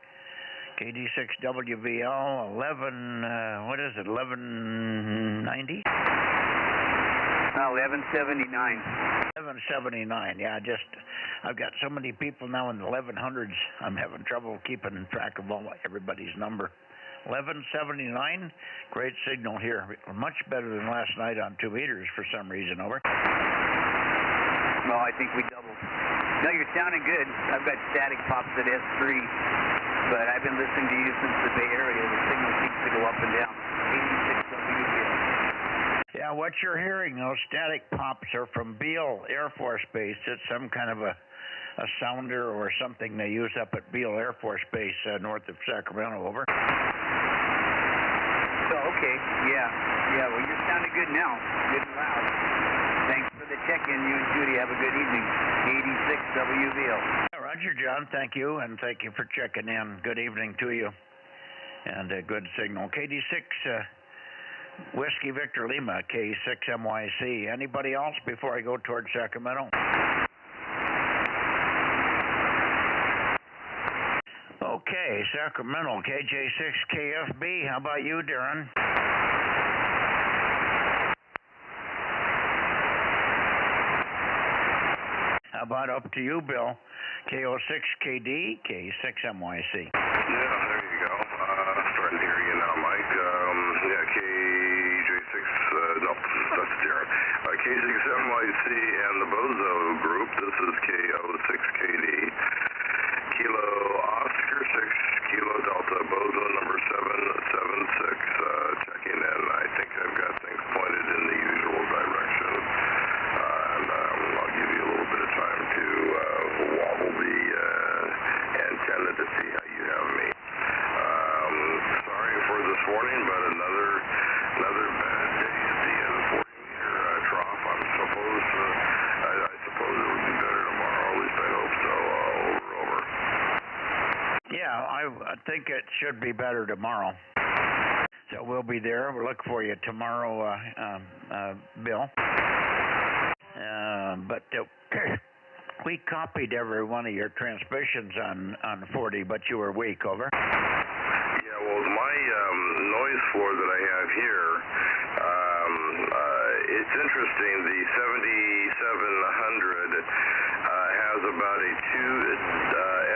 KD6WVL 1190? 1179. 1179, yeah, I've got so many people now in the 1100s, I'm having trouble keeping track of everybody's number. 1179, great signal here. Much better than last night on 2 meters for some reason, over. Well, I think we doubled. No, you're sounding good. I've got static pops at S3, but I've been listening to you since the Bay Area. The signal seems to go up and down. 86 WVL. Yeah, what you're hearing, those static pops are from Beale Air Force Base. It's some kind of a sounder or something they use up at Beale Air Force Base north of Sacramento, over. So, okay, yeah, well, you're sounding good now, good and loud. Thanks for the check-in. You and Judy have a good evening. 86 WVL. Roger, John, thank you, and thank you for checking in. Good evening to you, and a good signal. KD6, Whiskey Victor Lima, K6MYC. Anybody else before I go towards Sacramento? Okay, Sacramento, KJ6KFB. How about you, Darren? How about up to you, Bill? KO6KD, K6MYC. Yeah, there you go. Starting to hear you now, Mike. Yeah, KJ6, no, that's Darren. K6MYC and the Bozo group. This is KO6KD. Kilo Oscar 6, Kilo Delta, Bozo number 776, checking in. I think I've got things pointed in the usual direction. And I'll give you a little bit of time to wobble the antenna to see how you have me. Sorry for this morning, but another bad day at the 40-meter trough. I suppose it will be better tomorrow. At least I hope so. Over. Yeah, I think it should be better tomorrow. So we'll be there. We'll look for you tomorrow, Bill. But we copied every one of your transmissions on 40, but you were weak, over. Yeah, well, my noise floor that I have here, it's interesting. The 7700 has about a 2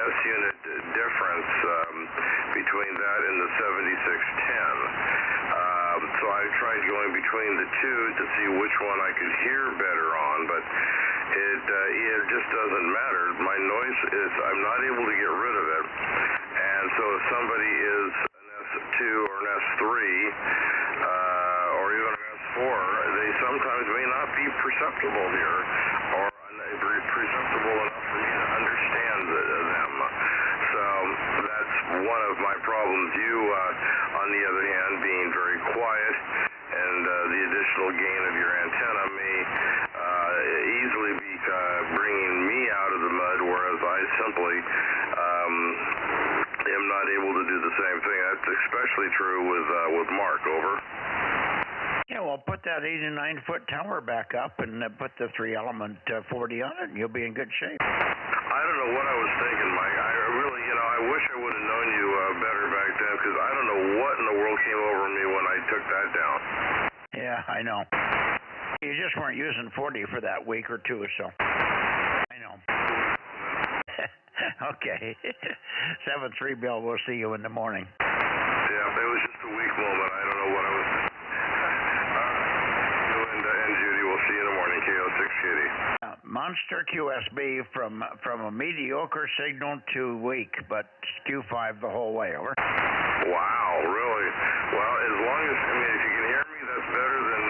S-unit difference between that and the 7610. So I tried going between the two to see which one I could hear better on, but it just doesn't matter. My noise is, I'm not able to get rid of it. And so if somebody is an S2 or an S3, or even an S4, they sometimes may not be perceptible here, or presentable enough for me to understand them. So that's one of my problems. You, on the other hand, being very quiet, and the additional gain of your antenna may easily be bringing me out of the mud, whereas I simply am not able to do the same thing. That's especially true with Mark. Over. Yeah, well, put that 89-foot tower back up and put the 3-element 40 on it, and you'll be in good shape. I don't know what I was thinking, Mike. I really, I wish I would have known you better back then, because I don't know what in the world came over me when I took that down. Yeah, I know. You just weren't using 40 for that week or two, so I know. Okay. 7-3, Bill. We'll see you in the morning. Yeah, it was just a weak moment. I don't know what I was thinking. You and Judy, we'll see you in the morning. KO6 Kitty. Monster QSB from a mediocre signal to weak, but Q5 the whole way. Over. Wow, really? Well, as long as, if you can hear me, that's better than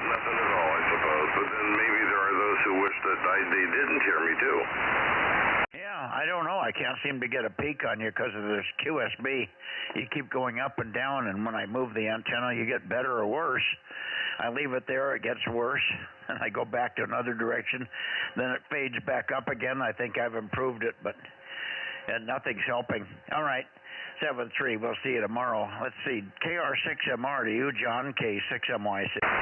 nothing at all, I suppose. But then maybe there are those who wish that they didn't hear me, too. Yeah, I don't know. I can't seem to get a peak on you because of this QSB. You keep going up and down, and when I move the antenna, you get better or worse. I leave it there, it gets worse, and I go back to another direction. Then it fades back up again. I think I've improved it, but nothing's helping. All right, 7-3. We'll see you tomorrow. Let's see. KR6MR to you, John. K6MYC. Yeah,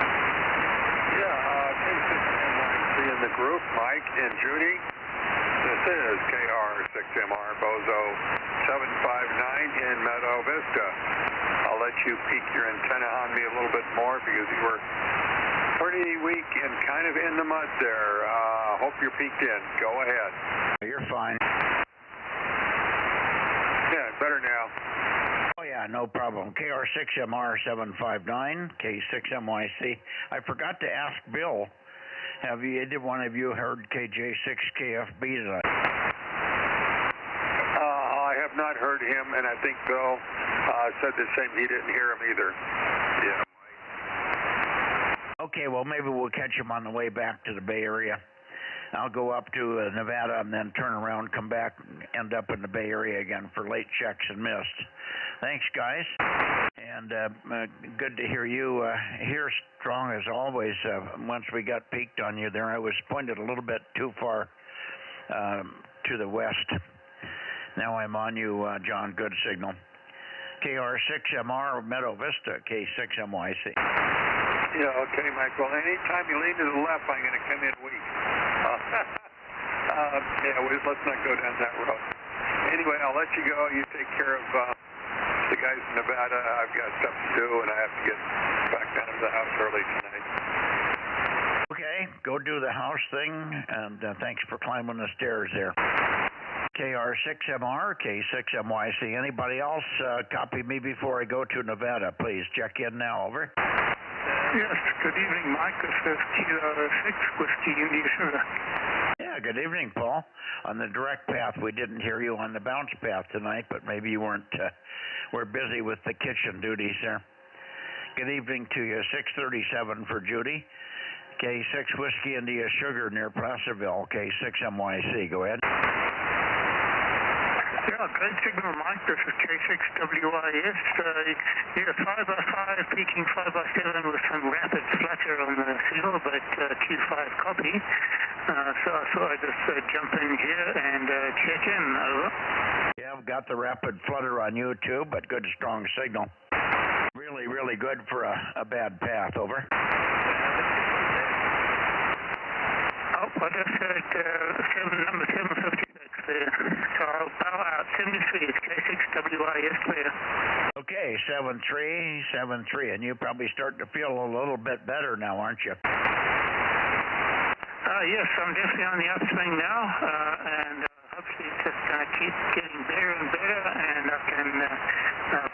K6MYC in the group. Mike and Judy. This is KR6MR Bozo 759 in Meadow Vista. I'll let you peek your antenna on me a little bit more because you were pretty weak and kind of in the mud there. Hope you're peeked in. Go ahead. You're fine. Yeah, better now. Oh, yeah, no problem. KR6MR 759, K6MYC. I forgot to ask Bill. Have either one of you heard KJ6KFB tonight? I have not heard him, and I think Bill said the same. He didn't hear him either. Yeah. Okay, well, maybe we'll catch him on the way back to the Bay Area. I'll go up to Nevada and then turn around, come back, and end up in the Bay Area again for late checks and missed. Thanks, guys. And good to hear you here strong as always. Once we got peaked on you there, I was pointed a little bit too far to the west. Now I'm on you, John. Good signal. KR6MR Meadow Vista, K6MYC. Yeah, okay, Mike. Well, anytime you lean to the left, I'm going to come in weak. Let's not go down that road. Anyway, I'll let you go. You take care of the guys in Nevada. I've got stuff to do, and I have to get back down to the house early tonight. Okay, go do the house thing, and thanks for climbing the stairs there. KR6MR, K6MYC. Anybody else copy me before I go to Nevada, please? Check in now. Over. Yes, good evening, Mike. This is Kilo 6 Whiskey India Sugar. Yeah, good evening, Paul. On the direct path, we didn't hear you on the bounce path tonight, but maybe you weren't, we're busy with the kitchen duties there. Good evening to you. 637 for Judy. K6 Whiskey India Sugar near Placerville, K6MYC. Go ahead. Yeah, great signal, Mike. This is K6WIS. You're 5x5, peaking 5x7 with some rapid flutter on the signal, but Q5 copy. So I thought I'd just jump in here and check in. Over. Yeah, I've got the rapid flutter on you too, but good strong signal. Really, really good for a bad path. Over. Oh, what I said, number 756 there. So I'll bow out. 73 is K6WIS clear. Okay, 73, and you're probably starting to feel a little bit better now, aren't you? Yes, I'm definitely on the upswing now, and hopefully it's just going to keep getting better and better, and I can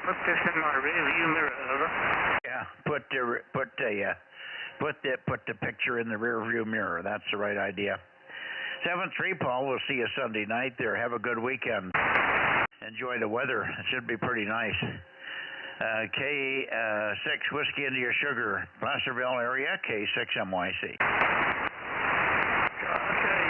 put this in my rear view mirror. Over. Yeah, put the picture in the rear view mirror. That's the right idea. 7-3, Paul. We'll see you Sunday night there. Have a good weekend. Enjoy the weather. It should be pretty nice. K6 Whiskey India Sugar, Placerville area, K6MYC. Okay,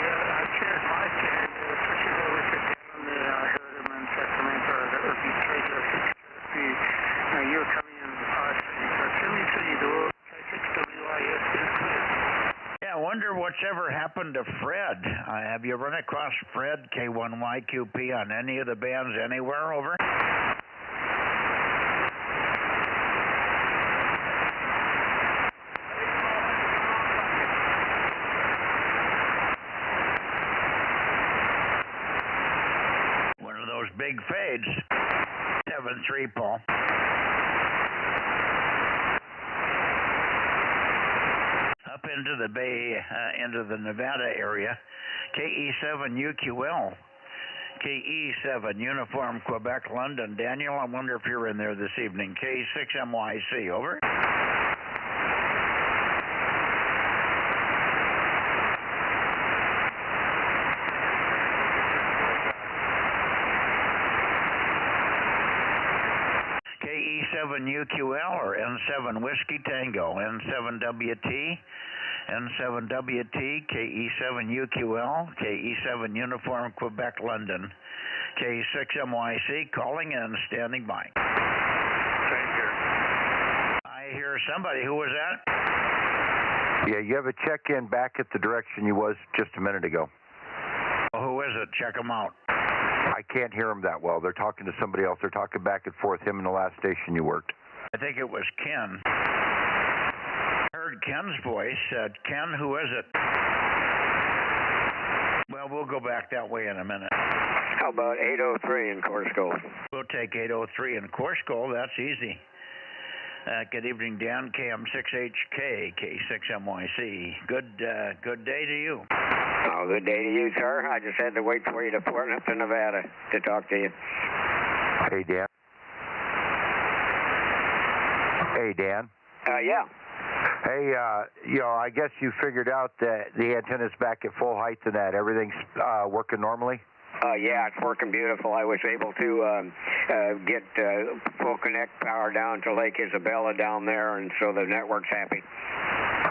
what's ever happened to Fred? Have you run across Fred, K1YQP, on any of the bands anywhere, over? One of those big fades. 7-3, Paul. Up into the Bay, into the Nevada area, KE7UQL, KE7 Uniform Quebec London. Daniel, I wonder if you're in there this evening. K6MYC, over. KE7UQL or N7 Whiskey Tango, N7WT, N7WT, KE7UQL, KE7 Uniform Quebec London, K6MYC, calling and standing by. Same here. I hear somebody. Who was that? Yeah, you have a check-in back at the direction you was just a minute ago. Well, who is it? Check them out. I can't hear them that well. They're talking to somebody else. They're talking back and forth, him and the last station you worked. I think it was Ken. I heard Ken's voice. Ken, who is it? Well, we'll go back that way in a minute. How about 803 in Corsico? We'll take 803 in Corsico. That's easy. Good evening, Dan. KM6HK, K6MYC. Good day to you. Oh, good day to you, sir. I just had to wait for you to port up to Nevada to talk to you. Hey, Dan. Hey, Dan. Yeah. Hey, I guess you figured out that the antenna's back at full height and that everything's working normally? Yeah, it's working beautiful. I was able to get full connect power down to Lake Isabella down there, and so the network's happy.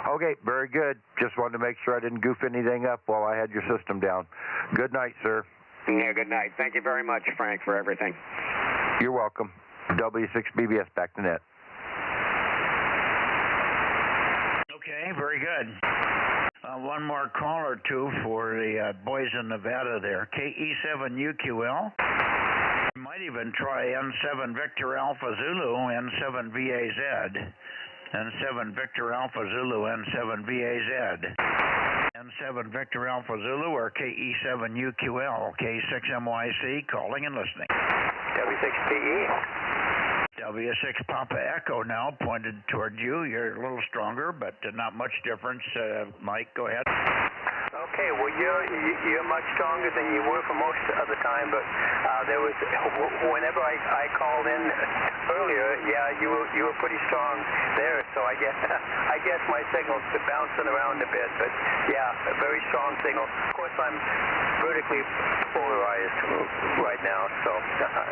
Okay, very good. Just wanted to make sure I didn't goof anything up while I had your system down. Good night, sir. Yeah, good night. Thank you very much, Frank, for everything. You're welcome. W6BBS, back to net. Okay, very good. One more call or two for the boys in Nevada there. KE7UQL. You might even try N7 Victor Alpha Zulu, N7 VAZ. N7 Victor Alpha Zulu, N7 VAZ. N7 Victor Alpha Zulu or KE7UQL, K6MYC, calling and listening. W6PE. W6 Papa Echo now pointed toward you. You're a little stronger, but not much difference. Mike, go ahead. Okay, well, you're much stronger than you were for most of the time, but there was, whenever I called in earlier, yeah, you were pretty strong there, so I guess my signal's bouncing around a bit, but yeah, a very strong signal. Of course, I'm vertically polarized right now, so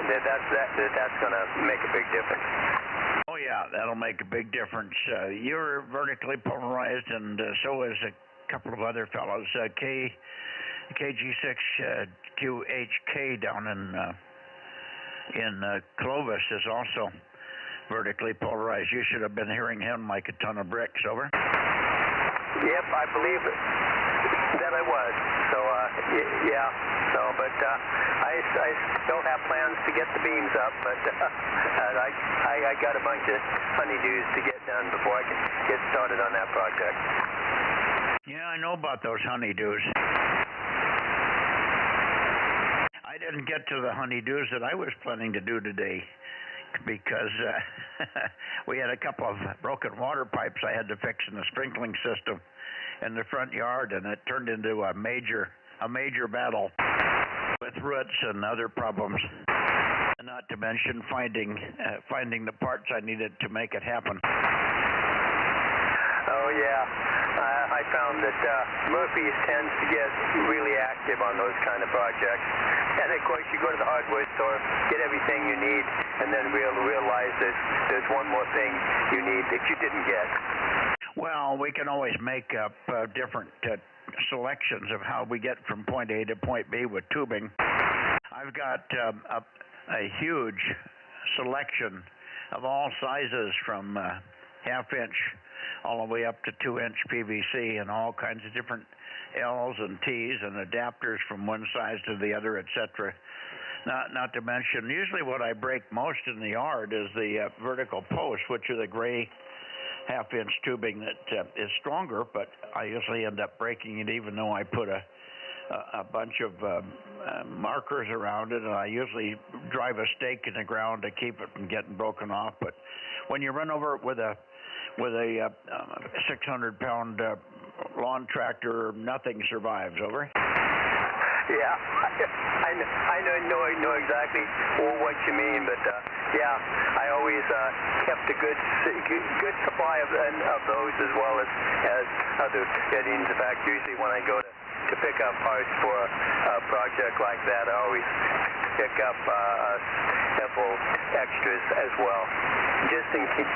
that's going to make a big difference. Oh, yeah, that'll make a big difference. You're vertically polarized, and so is a couple of other fellows. KG6QHK down in Clovis is also vertically polarized. You should have been hearing him like a ton of bricks. Over. Yep, I believe that I was. So yeah. So, but I still have plans to get the beams up, but I got a bunch of honeydews to get done before I can get started on that project. Yeah, I know about those honeydews. I didn't get to the honeydews that I was planning to do today because we had a couple of broken water pipes I had to fix in the sprinkling system in the front yard, and it turned into a major battle with roots and other problems. Not to mention finding the parts I needed to make it happen. Oh yeah, I found that Murphy's tends to get really active on those kind of projects. And of course, you go to the hardware store, get everything you need, and then realize there's one more thing you need that you didn't get. Well, we can always make up different selections of how we get from point A to point B with tubing. I've got a huge selection of all sizes from half-inch all the way up to 2-inch PVC and all kinds of different L's and T's and adapters from one size to the other, etc. Not to mention, usually what I break most in the yard is the vertical posts, which are the gray half-inch tubing that is stronger, but I usually end up breaking it even though I put a bunch of markers around it, and I usually drive a stake in the ground to keep it from getting broken off. But when you run over it with a 600-pound lawn tractor, nothing survives. Over. Yeah, I know exactly what you mean, but yeah, I always kept a good supply of those as well as other fittings. In fact, usually when I go to pick up parts for a project like that, I always pick up several extras as well, just in case.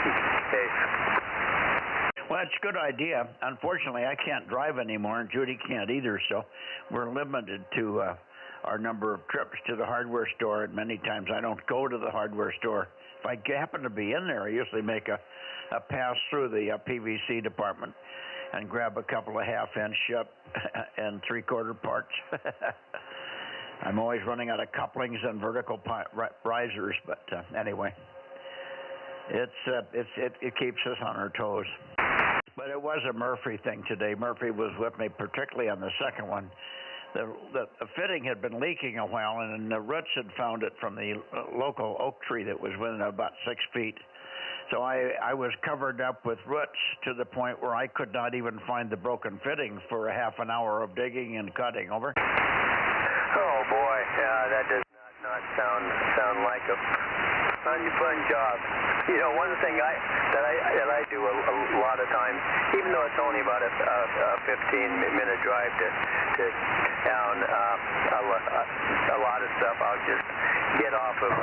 Well, that's a good idea. Unfortunately, I can't drive anymore, and Judy can't either, so we're limited to our number of trips to the hardware store, and many times I don't go to the hardware store. If I happen to be in there, I usually make a pass through the PVC department and grab a couple of half-inch and three-quarter parts. I'm always running out of couplings and vertical risers, but anyway, it keeps us on our toes. But it was a Murphy thing today. Murphy was with me, particularly on the second one. The fitting had been leaking a while, and the roots had found it from the local oak tree that was within about 6 feet. So I was covered up with roots to the point where I could not even find the broken fitting for a half an hour of digging and cutting. Over. Oh boy, yeah, that does not sound like a fun job. You know, one thing that I do a lot of times, even though it's only about a 15-minute drive to town, a lot of stuff I'll just get off of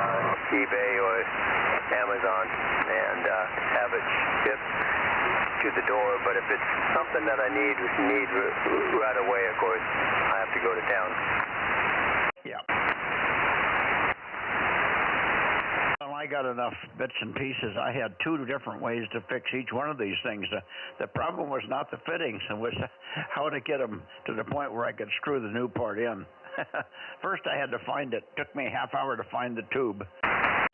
eBay or Amazon and have it shipped to the door. But if it's something that I need right away, of course, I have to go to town. Yeah. Well, I got enough bits and pieces. I had 2 different ways to fix each one of these things. The problem was not the fittings, it was how to get them to the point where I could screw the new part in. First, I had to find it. It took me a half hour to find the tube.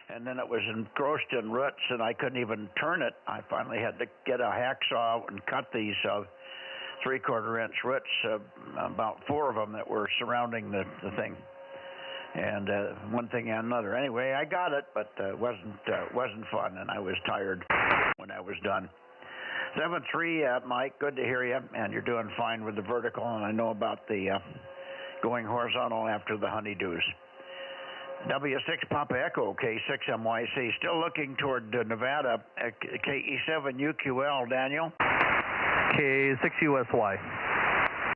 And then it was engrossed in roots, and I couldn't even turn it. I finally had to get a hacksaw and cut these 3/4-inch roots, about 4 of them that were surrounding the thing. And one thing and another. Anyway, I got it, but it wasn't fun, and I was tired when I was done. 7-3, Mike, good to hear you, and you're doing fine with the vertical, and I know about the going horizontal after the honeydews. W6 Papa Echo, K6MYC, still looking toward Nevada, KE7UQL, Daniel. K6USY.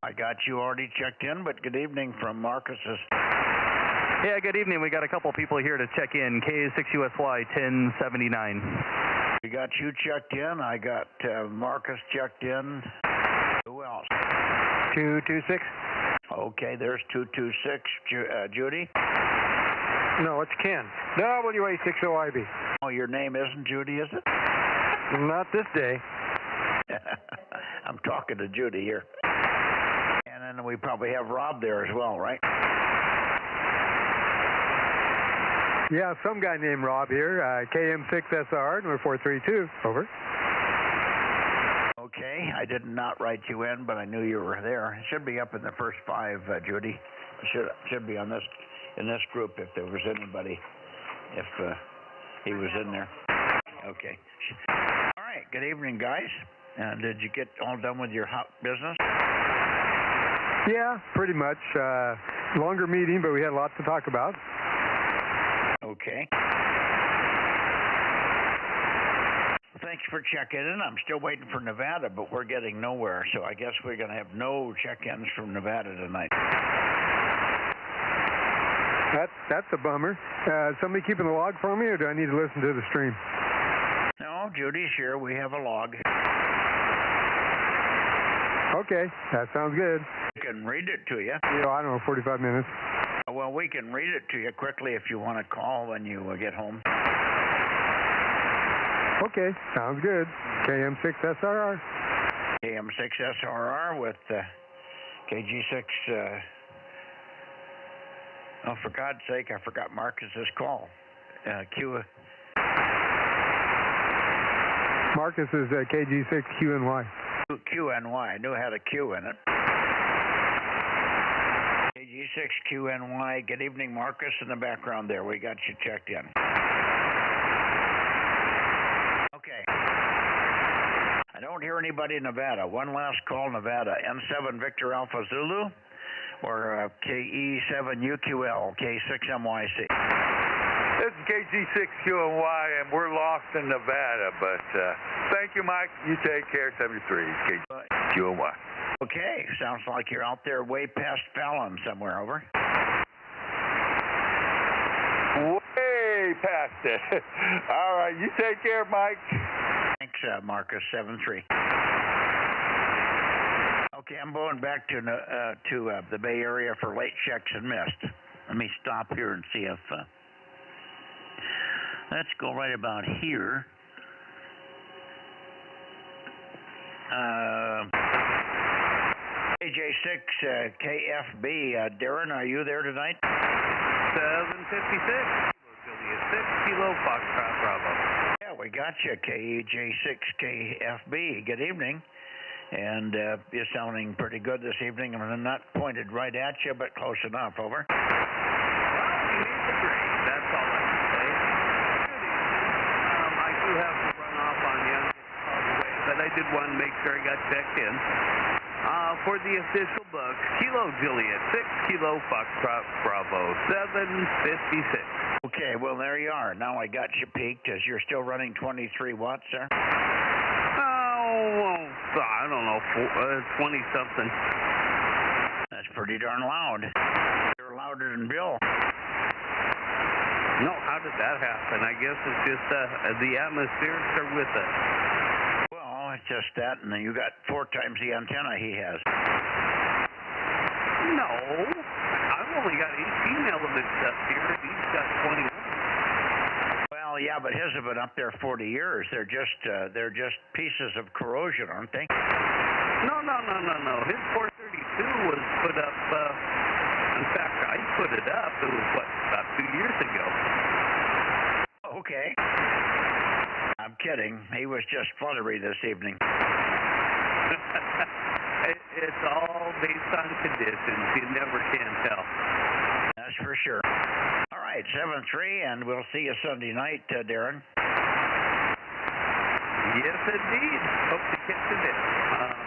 I got you already checked in, but good evening from Marcus's. Yeah, good evening. We got a couple people here to check in. K6USY 1079. We got you checked in. I got Marcus checked in. Who else? 226. Okay, there's 226. Judy? No, it's Ken. WA60IB. Oh, your name isn't Judy, is it? Not this day. I'm talking to Judy here. And then we probably have Rob there as well, right? Yeah, some guy named Rob here, KM6SR, number 432. Over. Okay, I did not write you in, but I knew you were there. It should be up in the first 5, Judy. It should be on this in this group if there was anybody, if he was in there. Okay. All right, good evening, guys. Did you get all done with your business? Yeah, pretty much. Longer meeting, but we had lots to talk about. Okay. Thanks for checking in. I'm still waiting for Nevada, but we're getting nowhere, so I guess we're going to have no check-ins from Nevada tonight. That's a bummer. Somebody keeping the log for me, or do I need to listen to the stream? No, Judy's here. We have a log. Okay, that sounds good. We can read it to you. I don't know, 45 minutes. Well, we can read it to you quickly if you want to call when you get home. Okay, sounds good. KM6SRR. KM6SRR with KG6. Oh, for God's sake, I forgot Marcus's call. Marcus is KG6QNY. QNY. I knew it had a Q in it. KG6QNY. Good evening, Marcus, in the background there. We got you checked in. Okay. I don't hear anybody in Nevada. One last call, Nevada. N7 Victor Alpha Zulu or KE7UQL, K6MYC. This is KG6QNY, and we're lost in Nevada, but thank you, Mike. You take care. 73, KG6QNY. Okay, sounds like you're out there way past Fallon somewhere, over. Way past it. All right, you take care, Mike. Thanks, Marcus, 73. Okay, I'm going back to the Bay Area for late checks and missed. Let me stop here and see if... let's go right about here. AJ6 KFB, Darren, are you there tonight? 756. Juliet 6 Kilo Foxtrot Bravo. Yeah, we got you, KJ6 KFB. Good evening. And you're sounding pretty good this evening. I'm not pointed right at you, but close enough. Over. Well, you need the grade. That's all I can say. I do have to run off on you and get called away, but I did want to make sure I got checked in. For the official book, Kilo Juliet 6 Kilo Foxtrot Bravo 756. Okay, well, there you are. Now I got you peaked as you're still running 23 watts, sir? Oh, I don't know, 20-something. That's pretty darn loud. You're louder than Bill. No, how did that happen? I guess it's just the atmospherics are with us. Well, it's just that, and then you got 4 times the antenna he has. No, I've only got 18 elements up here, and he's got 21. Well, yeah, but his have been up there 40 years. They're just pieces of corrosion, aren't they? No. His 432 was put up. In fact, I put it up. It was about 2 years ago. Okay. I'm kidding. He was just fluttery this evening. It's all based on conditions. You never can tell. That's for sure. All right, 7-3, and we'll see you Sunday night, Darren. Yes, indeed. Hope to catch you there.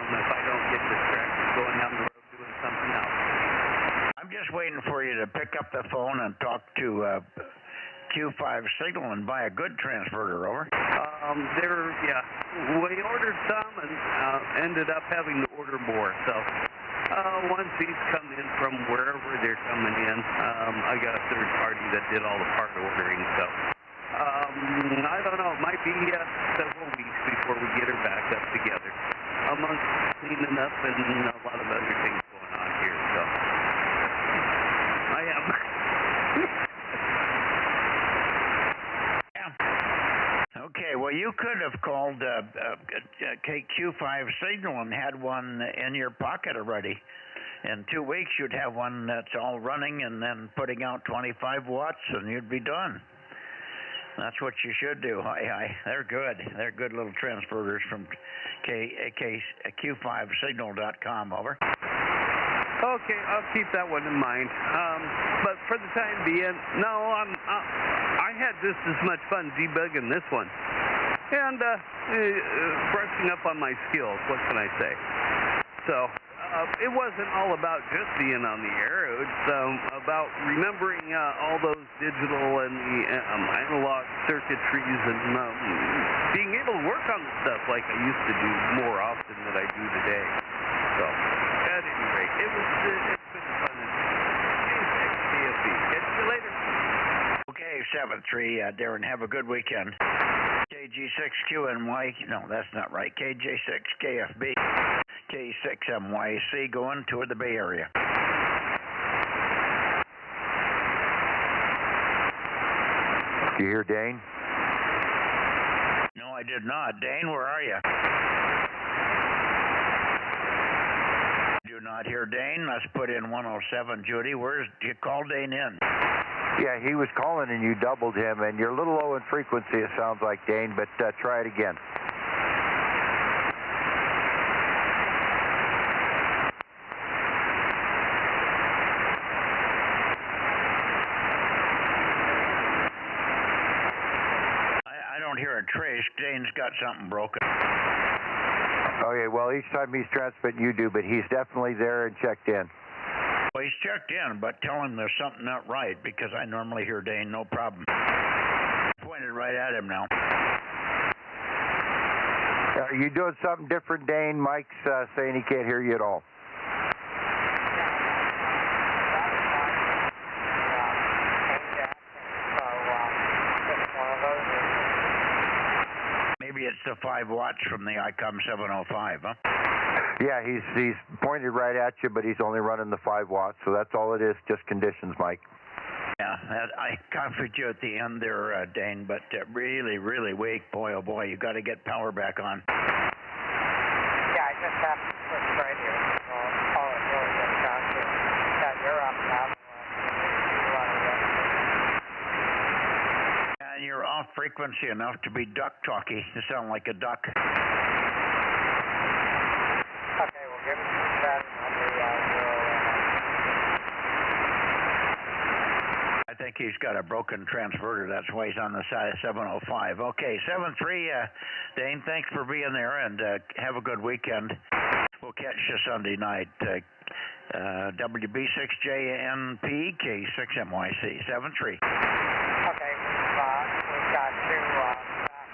If I don't get distracted going down the road doing something else. I'm just waiting for you to pick up the phone and talk to Q5 Signal and buy a good transverter, over. We ordered some and ended up having to order more. So once these come in from wherever they're coming in, I got a third party that did all the part ordering. So I don't know. It might be several weeks before we get her back up together. Amongst cleaning up and a lot of other things going on here. So I am. Okay, well, you could have called KQ5 Signal and had one in your pocket already. In 2 weeks, you'd have one that's all running and then putting out 25 watts, and you'd be done. That's what you should do. They're good. They're good little transverters from Q5Signal.com, over. Okay, I'll keep that one in mind. But for the time being, no, I had just as much fun debugging this one. And brushing up on my skills, what can I say? So, it wasn't all about just being on the air. It was about remembering all those digital and the analog circuitries and being able to work on the stuff like I used to do more often than I do today. So, at any rate, it's been fun. Anyway, CFB. Catch you later. Okay, 7-3, Darren, have a good weekend. KG6QNY, no, that's not right. KJ6KFB, K6MYC, going toward the Bay Area. Do you hear Dane? No, I did not. Dane, where are you? Do not hear Dane. Let's put in 107. Judy, where's you call Dane in? Yeah, he was calling and you doubled him, and you're a little low in frequency, it sounds like, Dane, but try it again. I don't hear a trace. Dane's got something broken. Okay, well, each time he's transmitting you do, but he's definitely there and checked in. Well, he's checked in, but tell him there's something not right, because I normally hear Dane, no problem. Pointed right at him now. Are you doing something different, Dane? Mike's saying he can't hear you at all. Maybe it's the 5 watts from the ICOM 705, huh? Yeah, he's pointed right at you, but he's only running the 5 watts, so that's all it is, just conditions, Mike. Yeah, I copied you at the end there, Dane, but really, really weak. Boy, oh boy, you got to get power back on. Yeah, I just have to switch right here. All it really gets down to. Yeah, you're up now. And you're off frequency enough to be duck talky. You sound like a duck. Okay, we'll give it to that number. I think he's got a broken transverter. That's why he's on the side of 705. Okay, 73, Dane, thanks for being there, and have a good weekend. We'll catch you Sunday night. WB6JNP, K6MYC, 73. Okay, we've got 2 back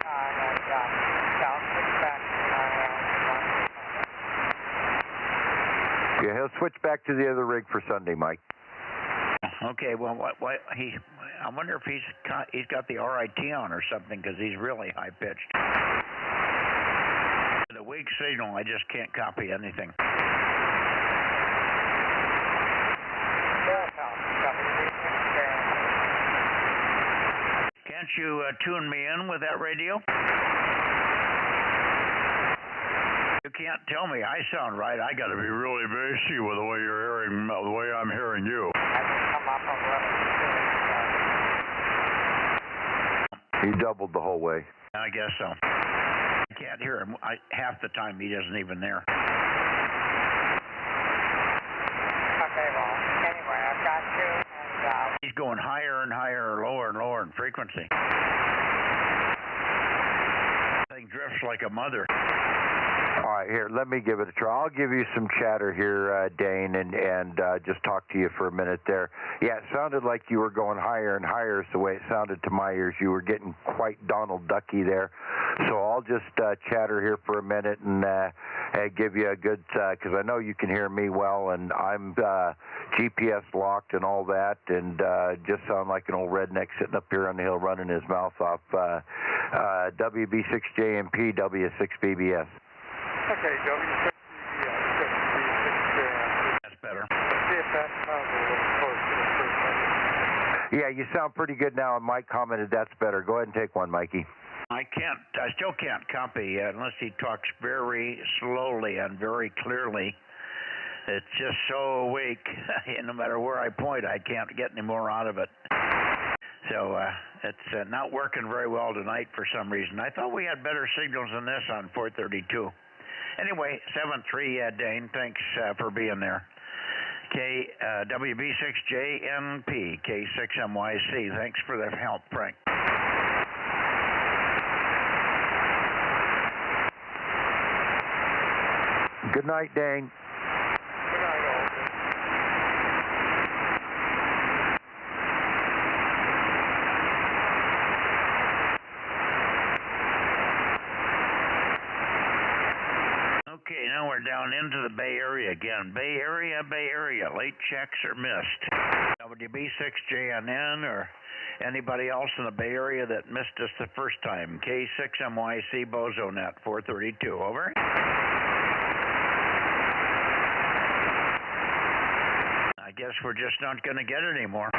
on and down 6 back to Yeah, he'll switch back to the other rig for Sunday, Mike. Okay, well, I wonder if he's got the RIT on or something, because he's really high pitched. With a weak signal, I just can't copy anything. Can't you tune me in with that radio? You can't tell me I sound right. I got to be really bassy with the way you're hearing, the way I'm hearing you. He doubled the whole way. I guess so. I can't hear him. Half the time he isn't even there. Okay, well, anyway, I've got 2 and he's going higher and higher, lower and lower in frequency. Thing drifts like a mother. All right, here, let me give it a try. I'll give you some chatter here, Dane, and just talk to you for a minute there. Yeah, it sounded like you were going higher and higher is the way it sounded to my ears. You were getting quite Donald Ducky there. So I'll just chatter here for a minute and give you a good, because I know you can hear me well, and I'm GPS locked and all that, and just sound like an old redneck sitting up here on the hill running his mouth off WB6JMP, W6BBS. Okay, W6BBS. That's better. Let's see if that sounds a little close to the first one. Yeah, you sound pretty good now, and Mike commented that's better. Go ahead and take one, Mikey. I still can't copy unless he talks very slowly and very clearly. It's just so weak. No matter where I point, I can't get any more out of it. So it's not working very well tonight for some reason. I thought we had better signals than this on 432. Anyway, 73, Dane, thanks for being there. WB6JNP, K6MYC, thanks for the help, Frank. Good night, Dane. Good night, Alton. Okay, now we're down into the Bay Area again. Bay Area. Late checks are missed. WB6JNN or anybody else in the Bay Area that missed us the first time. K6MYC Bozo Net 432. Over. I guess we're just not going to get it anymore.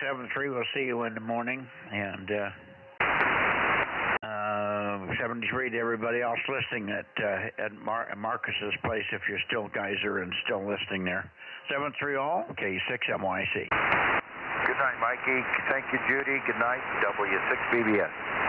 7-3, we'll see you in the morning. And 73 to everybody else listening at Marcus's place, if you're still guys are and still listening there. 7-3 all, K6MYC. Good night, Mikey. Thank you, Judy. Good night, W6BBS.